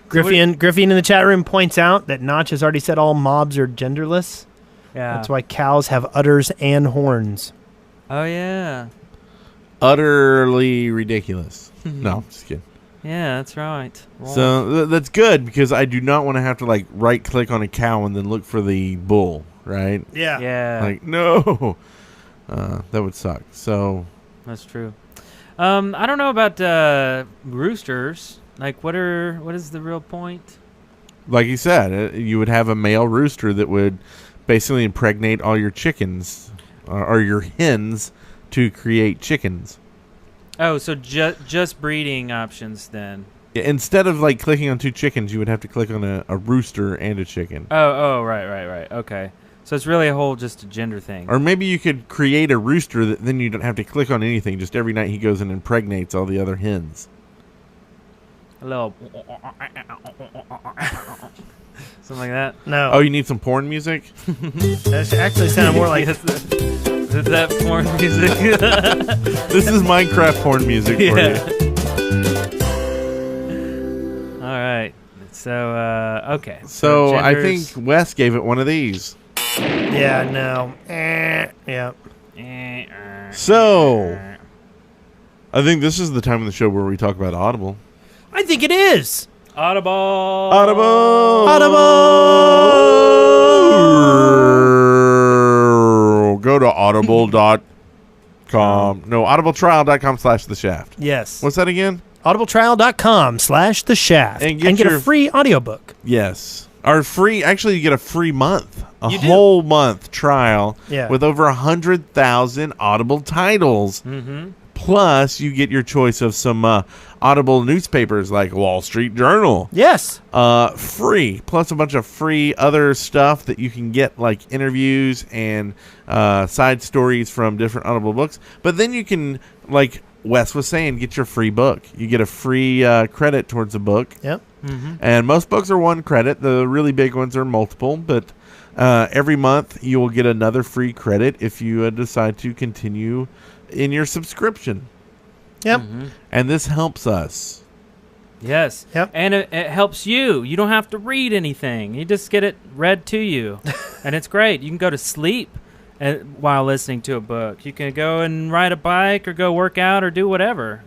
Griffin in the chat room points out that Notch has already said all mobs are genderless. Yeah. That's why cows have udders and horns. Oh, yeah. Utterly ridiculous. No, just kidding. Yeah, that's right. So that's good because I do not want to have to right click on a cow and then look for the bull, right? Yeah. Yeah. Like, no. That would suck. So that's true. I don't know about roosters. Like, what is the real point? Like you said, you would have a male rooster that would basically impregnate all your chickens or your hens to create chickens. Oh, so just breeding options then. Yeah, instead of clicking on two chickens, you would have to click on a rooster and a chicken. Oh, right. Okay. So it's really a whole just a gender thing. Or maybe you could create a rooster that then you don't have to click on anything. Just every night he goes and impregnates all the other hens. A little something like that. No. Oh, you need some porn music? That actually sounded more like Is that porn music? This is Minecraft porn music for you. All right. So okay. So I genders. think Wes gave it one of these. Yeah, no. Yeah. So I think this is the time of the show where we talk about Audible. I think it is. Audible. Go to audible.com. No, audibletrial.com/the shaft. Yes. What's that again? audibletrial.com/the shaft And get your a free audiobook. Yes. Our free, actually, you get a free month, You do. whole month trial Yeah. with over 100,000 Audible titles. Mm-hmm. Plus, you get your choice of some Audible newspapers like Wall Street Journal. Yes. Free. Plus a bunch of free other stuff that you can get, like interviews and side stories from different Audible books. But then you can, like Wes was saying, get your free book. You get a free credit towards a book. Yep. Mm-hmm. And most books are one credit. The really big ones are multiple. But every month you will get another free credit if you decide to continue in your subscription. Yep. And this helps us Yes. Yep. And it helps you. You don't have to read anything. You just get it read to you. And it's great. You can go to sleep while listening to a book. You can go and ride a bike or go work out or do whatever.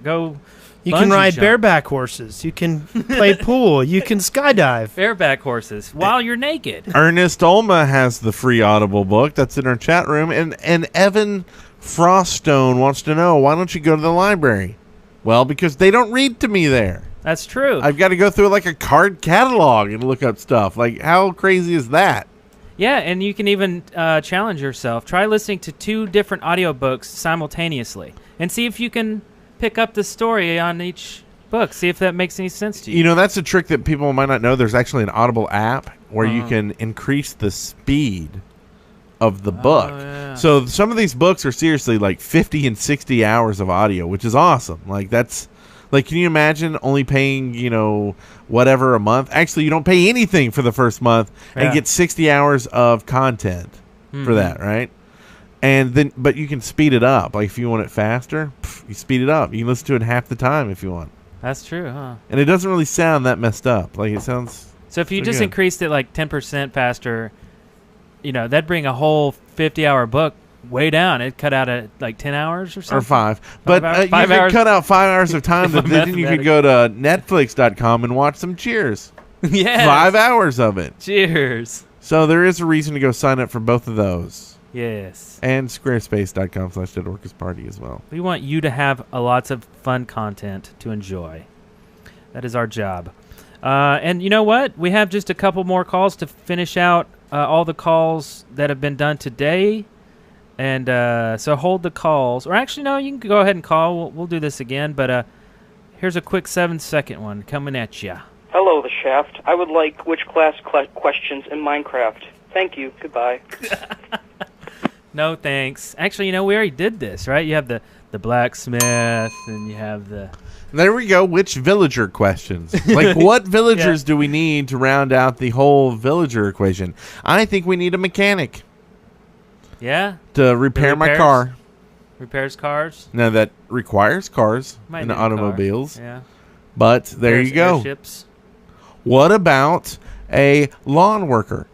You can bungee ride jump. bareback horses. You can play pool. You can skydive. Bareback horses while you're naked. Ernest Olma has the free Audible book that's in our chat room, and Evan Froststone wants to know, why don't you go to the library? Well, because they don't read to me there. That's true. I've got to go through like a card catalog and look up stuff. Like, how crazy is that? Yeah, and you can even challenge yourself. Try listening to 2 different audiobooks simultaneously and see if you can pick up the story on each book. See if that makes any sense to you. You know, that's a trick that people might not know. There's actually an Audible app where you can increase the speed of the book. Yeah. So some of these books are seriously like 50 and 60 hours of audio, which is awesome. Like, that's like, can you imagine only paying, whatever a month? Actually, you don't pay anything for the first month and get 60 hours of content for that, right? And then, but you can speed it up. Like, if you want it faster, you speed it up. You can listen to it half the time if you want. That's true, huh? And it doesn't really sound that messed up. Like, it sounds. So if you so just good. increased it like 10% faster, that'd bring a whole 50-hour book way down. It'd cut out at like 10 hours or something. Or 5. But hours? you 5 could hours? cut out 5 hours of time, but then you could go to Netflix.com and watch some Cheers. Yes. 5 hours of it. Cheers. So there is a reason to go sign up for both of those. Yes. And squarespace.com/Dorcas Party as well. We want you to have lots of fun content to enjoy. That is our job. And you know what? We have just a couple more calls to finish out all the calls that have been done today. And so hold the calls. Or actually, no, you can go ahead and call. We'll do this again. But here's a quick 7-second one coming at you. Hello, the Shaft. I would like which class questions in Minecraft. Thank you. Goodbye. No, thanks. Actually, we already did this, right? You have the blacksmith, and you have the... There we go. Which villager questions? Like, what villagers do we need to round out the whole villager equation? I think we need a mechanic. Yeah? To repair my car. Repairs cars? Now, that requires cars Might and need a automobiles. car. Yeah. But there Repairs you go. airships. What about a lawn worker?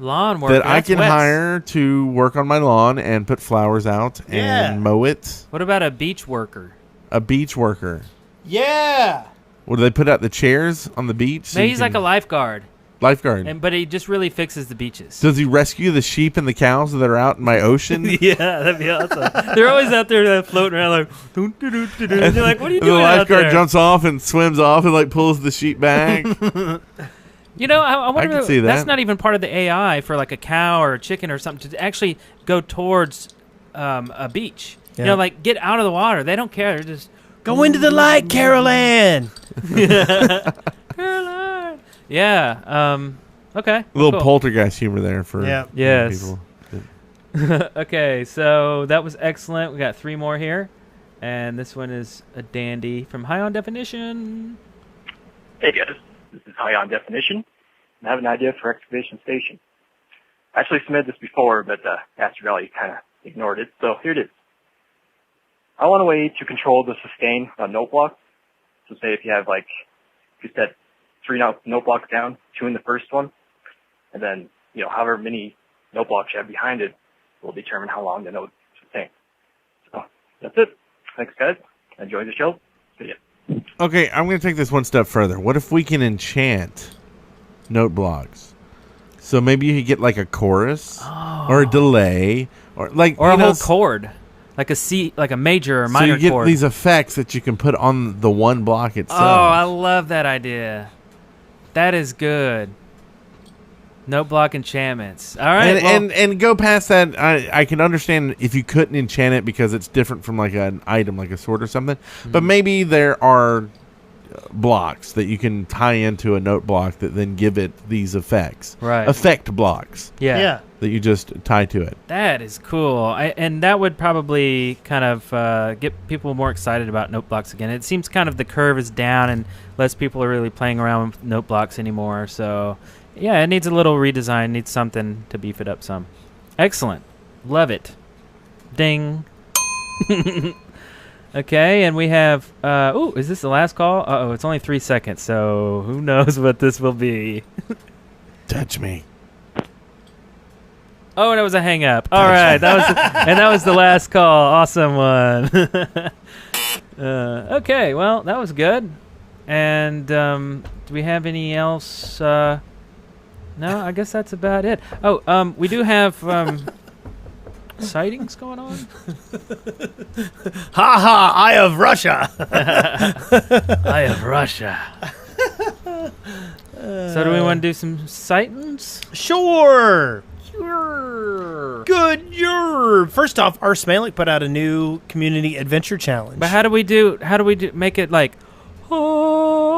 Lawn worker. That I That's can Wes. hire to work on my lawn and put flowers out and mow it. What about a beach worker? A beach worker. Yeah. What, do they put out the chairs on the beach? so Maybe you he's like can- a lifeguard. Lifeguard. But he just really fixes the beaches. Does he rescue the sheep and the cows that are out in my ocean? Yeah, that'd be awesome. They're always out there floating around like, doo, doo, doo, doo, doo. And you're like, what are you And doing the out lifeguard there? jumps off and swims off and like pulls the sheep back. I wonder can see that's that. not even part of the AI for like a cow or a chicken or something to actually go towards a beach. Yeah. Like get out of the water. They don't care. They're just Go into the light, Carol Ann. Caroline. Yeah. Okay. A little cool. poltergeist humor there for Yes. people. Okay, so that was excellent. We got 3 more here, and this one is a dandy from High on Definition. Hey guys, this is High on Definition, and I have an idea for Excavation Station. I actually submitted this before, but Astro Valley kind of ignored it, so here it is. I want a way to control the sustain on note blocks. So say if you have if you set 3 note blocks down, 2 in the first one, and then, however many note blocks you have behind it will determine how long the note sustains. So that's it. Thanks guys. Enjoy the show. See ya. Okay, I'm going to take this one step further. What if we can enchant note blocks? So maybe you could get like a chorus or a delay or a whole chord, like a C, like a major or minor so you get chord. these effects that you can put on the one block itself. Oh, I love that idea. That is good. Note block enchantments. All right, and go past that. I can understand if you couldn't enchant it because it's different from like an item, like a sword or something. But maybe there are blocks that you can tie into a note block that then give it these effects. Right. Effect blocks. Yeah. That you just tie to it. That is cool. And that would probably kind of get people more excited about note blocks again. It seems kind of the curve is down and less people are really playing around with note blocks anymore. So, yeah, it needs a little redesign. It needs something to beef it up some. Excellent. Love it. Ding. Okay, and we have. Is this the last call? Oh, it's only 3 seconds, so who knows what this will be? Touch me. Oh, and it was a hang up. All right, that was the last call. Awesome one. Okay, well, that was good. And do we have any else? No, I guess that's about it. Oh, we do have sightings going on. Ha ha! Eye of Russia. Eye of Russia. So do we want to do some sightings? Sure. Good. First off, our Smalek put out a new community adventure challenge. But how do we make it like, oh,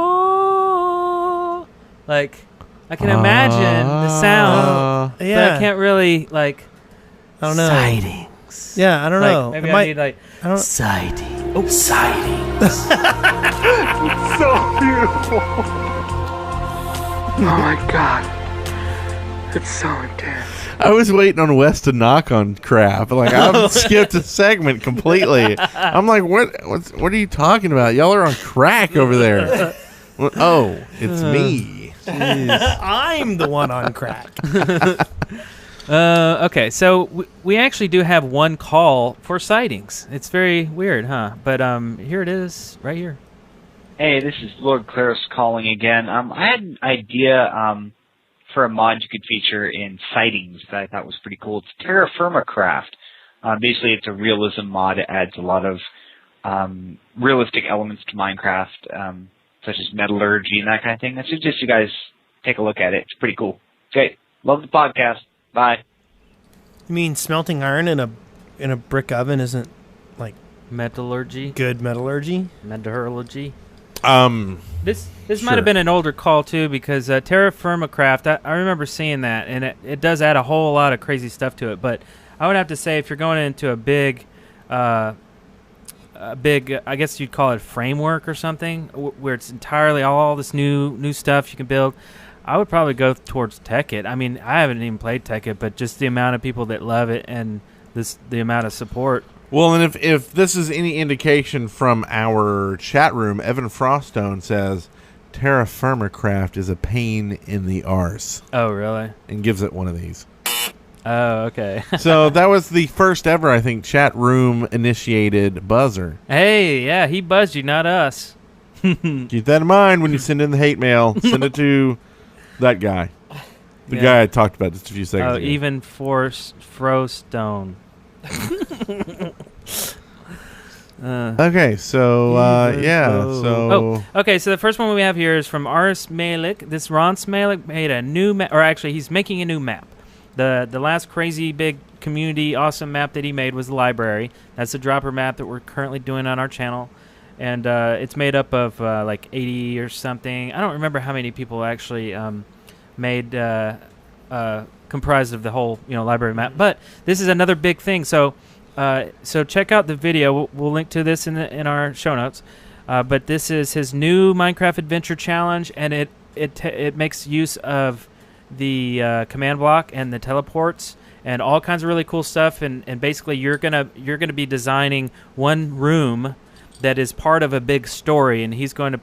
like I can imagine the sound, but I can't really like. I don't know. Sightings. Yeah, I don't know. Maybe I need like I don't. Sightings. Oh, sightings. So beautiful. Oh my god. It's so intense. I was waiting on Wes to knock on crap. Like, I've skipped a segment completely. I'm like, what are you talking about? Y'all are on crack over there. Oh, it's me. I'm the one on crack. Okay, so we actually do have one call for sightings. It's very weird, huh? But here it is, right here. Hey, this is Lord Claris calling again. I had an idea for a mod you could feature in sightings that I thought was pretty cool. It's Terra Firma Craft. Basically, it's a realism mod. It adds a lot of realistic elements to Minecraft, such as metallurgy and that kind of thing. I suggest you guys take a look at it. It's pretty cool. Okay, love the podcast. Bye. You mean smelting iron in a brick oven isn't like metallurgy? Good metallurgy? Metallurgy. This sure. might have been an older call too, because Terra Firma Craft, I remember seeing that, and it does add a whole lot of crazy stuff to it. But I would have to say, if you're going into a big, I guess you'd call it framework or something, where it's entirely all this new stuff you can build, I would probably go towards Tekkit. I mean, I haven't even played Tekkit, but just the amount of people that love it and the amount of support. Well, and if this is any indication from our chat room, Evan Froststone says Terra Firma Craft is a pain in the arse. Oh, really? And gives it one of these. Oh, okay. So that was the first ever, I think, chat room initiated buzzer. Hey, yeah, he buzzed you, not us. Keep that in mind when you send in the hate mail. Send it to that guy. The guy I talked about just a few seconds ago. Even Froststone. Okay, so okay, so the first one we have here is from Ars Malik. This Ron Smalek made a new map, or actually he's making a new map. The last crazy big community awesome map that he made was the library. That's the dropper map that we're currently doing on our channel, and it's made up of like 80 or something. I don't remember how many people actually made comprised of the whole library map, but this is another big thing. So check out the video. We'll link to this in our show notes. But this is his new Minecraft Adventure Challenge, and it makes use of the command block and the teleports and all kinds of really cool stuff. And basically, you're gonna be designing one room that is part of a big story, and he's going to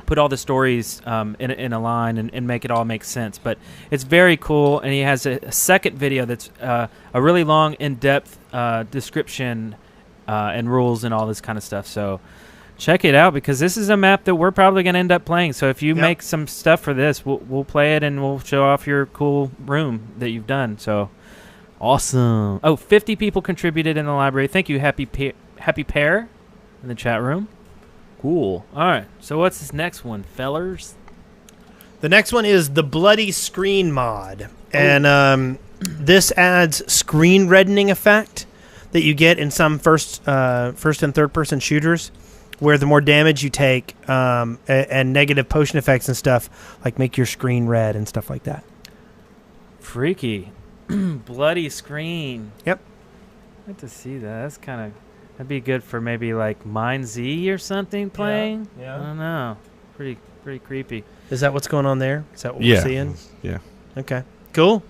put all the stories in a line and make it all make sense. But it's very cool, and he has a second video that's a really long, in-depth description and rules and all this kind of stuff. So check it out, because this is a map that we're probably going to end up playing. So if you make some stuff for this, we'll play it, and we'll show off your cool room that you've done. So awesome. Oh, 50 people contributed in the library. Thank you, Happy Pear, in the chat room. Cool. All right. So what's this next one, fellers? The next one is the Bloody Screen mod. And this adds screen reddening effect that you get in some first and third person shooters, where the more damage you take and negative potion effects and stuff like make your screen red and stuff like that. Freaky. Bloody screen. Yep. I'd like to see that. That'd be good for maybe like Mine Z or something playing. Yeah. I don't know. Pretty creepy. Is that what's going on there? Is that what we're seeing? Yeah. Okay. Cool.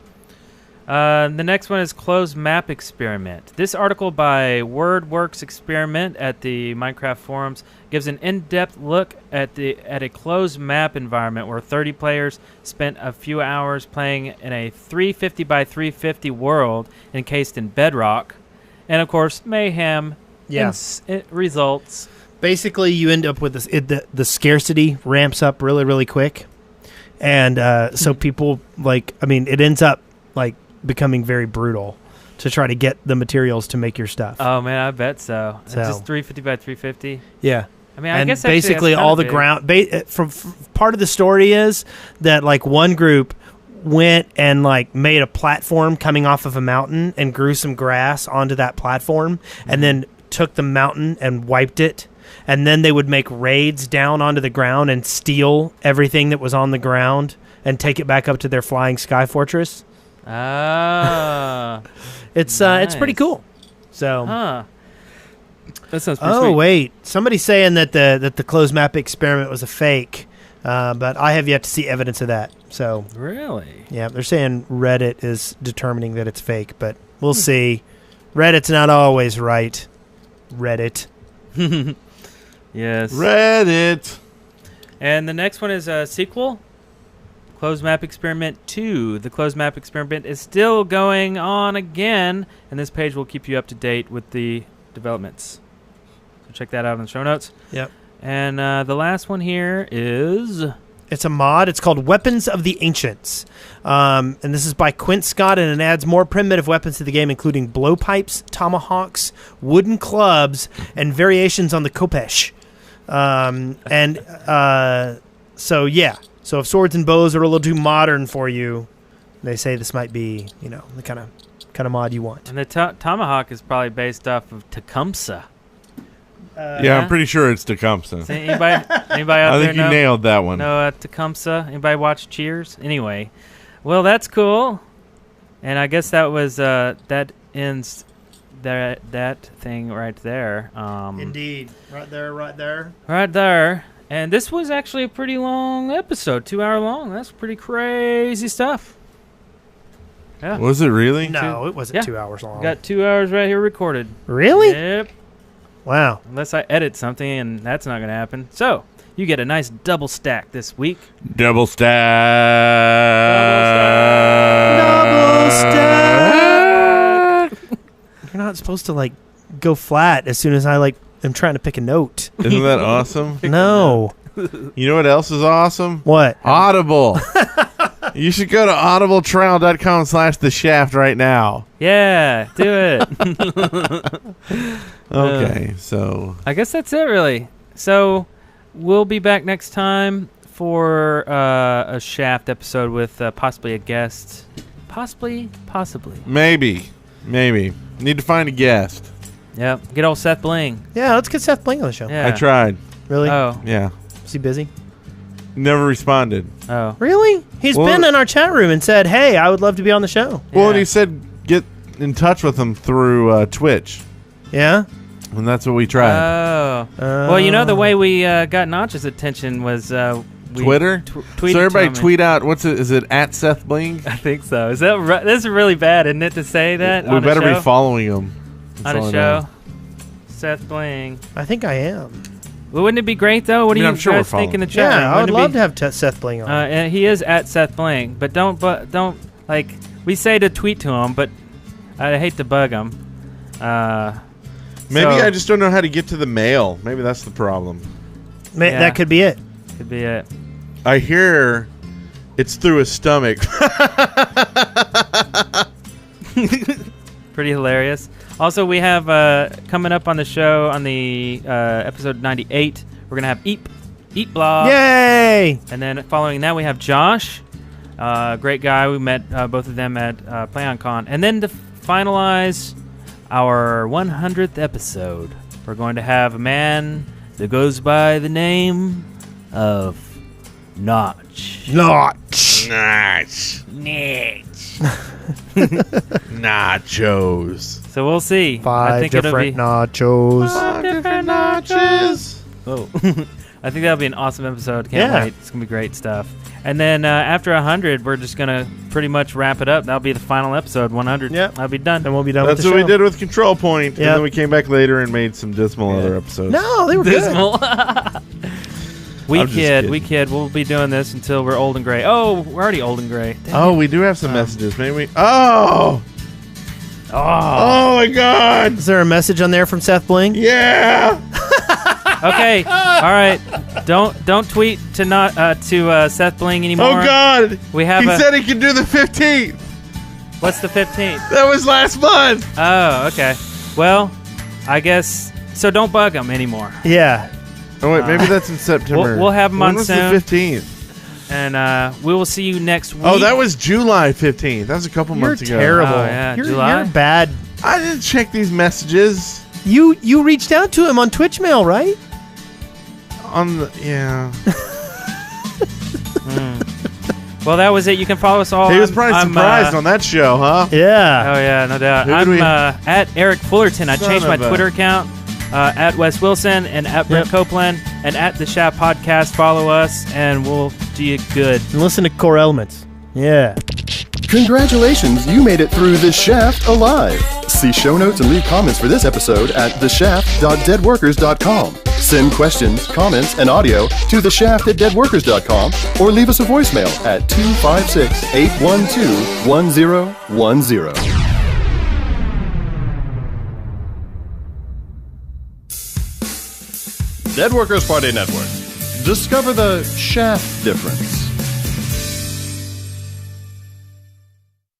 The next one is Closed Map Experiment. This article by WordWorks Experiment at the Minecraft forums gives an in-depth look at a closed map environment where 30 players spent a few hours playing in a 350 by 350 world encased in bedrock, and of course mayhem. It results. Basically, you end up with this. The scarcity ramps up really, really quick, and so people it ends up becoming very brutal to try to get the materials to make your stuff. Oh man, I bet so. It's just 350 by 350. Yeah. I mean, I guess basically all the ground. From part of the story is that one group went and made a platform coming off of a mountain and grew some grass onto that platform, and then took the mountain and wiped it, and then they would make raids down onto the ground and steal everything that was on the ground and take it back up to their flying sky fortress. Ah, it's pretty cool. So, that sounds pretty oh sweet. wait, somebody's saying that the closed map experiment was a fake, but I have yet to see evidence of that. So really, yeah, they're saying Reddit is determining that it's fake, but we'll see. Reddit's not always right. Reddit. Yes. Reddit. And the next one is a sequel. Closed Map Experiment 2. The Closed Map Experiment is still going on again, and this page will keep you up to date with the developments. So check that out in the show notes. Yep. And the last one here is... It's a mod. It's called Weapons of the Ancients. And this is by Quint Scott, and it adds more primitive weapons to the game, including blowpipes, tomahawks, wooden clubs, and variations on the khopesh. So, yeah. So if swords and bows are a little too modern for you, they say this might be, the kind of mod you want. And the tomahawk is probably based off of Tecumseh. Yeah, I'm pretty sure it's Tecumseh. Anybody out there I think you nailed that one. No, Tecumseh. Anybody watch Cheers? Anyway, well, that's cool. And I guess that was that ends that thing right there. Indeed, right there. Right there. And this was actually a pretty long episode, 2 hour long. That's pretty crazy stuff. Yeah. Was it really? No, it wasn't 2 hours long. Got 2 hours right here recorded. Really? Yep. Wow. Unless I edit something, and that's not going to happen. So, you get a nice double stack this week. Double stack. Double stack. You're not supposed to go flat as soon as I am trying to pick a note. Isn't that awesome? No. You know what else is awesome? What? Audible. You should go to audibletrial.com/theshaft right now. Yeah, do it. Okay, so I guess that's it, really. So we'll be back next time for a Shaft episode with possibly a guest. Possibly. maybe. Need to find a guest. Yeah, get old Seth Bling. Yeah, let's get Seth Bling on the show. Yeah. I tried. Really? Oh. Yeah. Is he busy? Never responded. Oh. Really? He's been in our chat room and said, hey, I would love to be on the show. Well, and he said get in touch with him through Twitch. Yeah? And that's what we tried. Oh. Well, the way we got Notch's attention was we Twitter? tweeted So everybody to him tweet out, is it at Seth Bling? I think so. Is that right? This is really bad, isn't it, to say that We on better a show? be following him. That's On all a I show. know. Seth Bling. I think I am. Well, wouldn't it be great, though? What do you I'm sure we're guys think in the chat Yeah, room? I would Wouldn't it love be- to have Seth Bling on. And he is at Seth Bling, but don't we say to tweet to him, but I hate to bug him. Maybe I just don't know how to get to the mail. Maybe that's the problem. That could be it. Could be it. I hear it's through his stomach. Pretty hilarious. Also, we have coming up on the show on the episode 98, we're gonna have Eat Blog. Yay! And then following that, we have Josh, great guy. We met both of them at PlayOnCon. And then to finalize our 100th episode, we're going to have a man that goes by the name of Notch. Notch. Nachos. So we'll see. I Five think it'll different be nachos. Different notches. Oh. I think that'll be an awesome episode. Can't wait. It's going to be great stuff. And then after 100, we're just going to pretty much wrap it up. That'll be the final episode, 100. Yeah. I'll be done. And we'll be done That's with the what show. we did with Control Point. Yep. And then we came back later and made some dismal other episodes. No, they were Dismal. We I'm just kid. kidding. We'll be doing this until we're old and gray. Oh, we're already old and gray. Dang Oh, it. we do have some messages. Maybe we... Oh my God! Is there a message on there from Seth Bling? Yeah. Okay. All right. Don't tweet to Seth Bling anymore. Oh God! We have he a- said he could do the 15th. What's the 15th? That was last month. Oh, okay. Well, I guess so. Don't bug him anymore. Yeah. Oh wait, maybe that's in September. We'll have him when on was soon. the 15th? And we will see you next week. Oh, that was July 15th. That was a couple months ago. Terrible. Oh, yeah, you're July? bad. I didn't check these messages. You reached out to him on Twitch Mail, right? Yeah. Well, that was it. You can follow us all. He was probably surprised on that show, huh? Yeah. Oh yeah, no doubt. Who did I'm we- at Eric Fullerton. I Son changed my of a- Twitter account at Wes Wilson and at Brent Copeland and at the Shaft Podcast. Follow us and we'll do you good. And listen to Core Elements. Yeah. Congratulations, you made it through The Shaft alive. See show notes and leave comments for this episode at theshaft.deadworkers.com. Send questions, comments, and audio to theshaft@deadworkers.com or leave us a voicemail at 256-812-1010. Dead Workers Party Network. Discover the Shaft difference.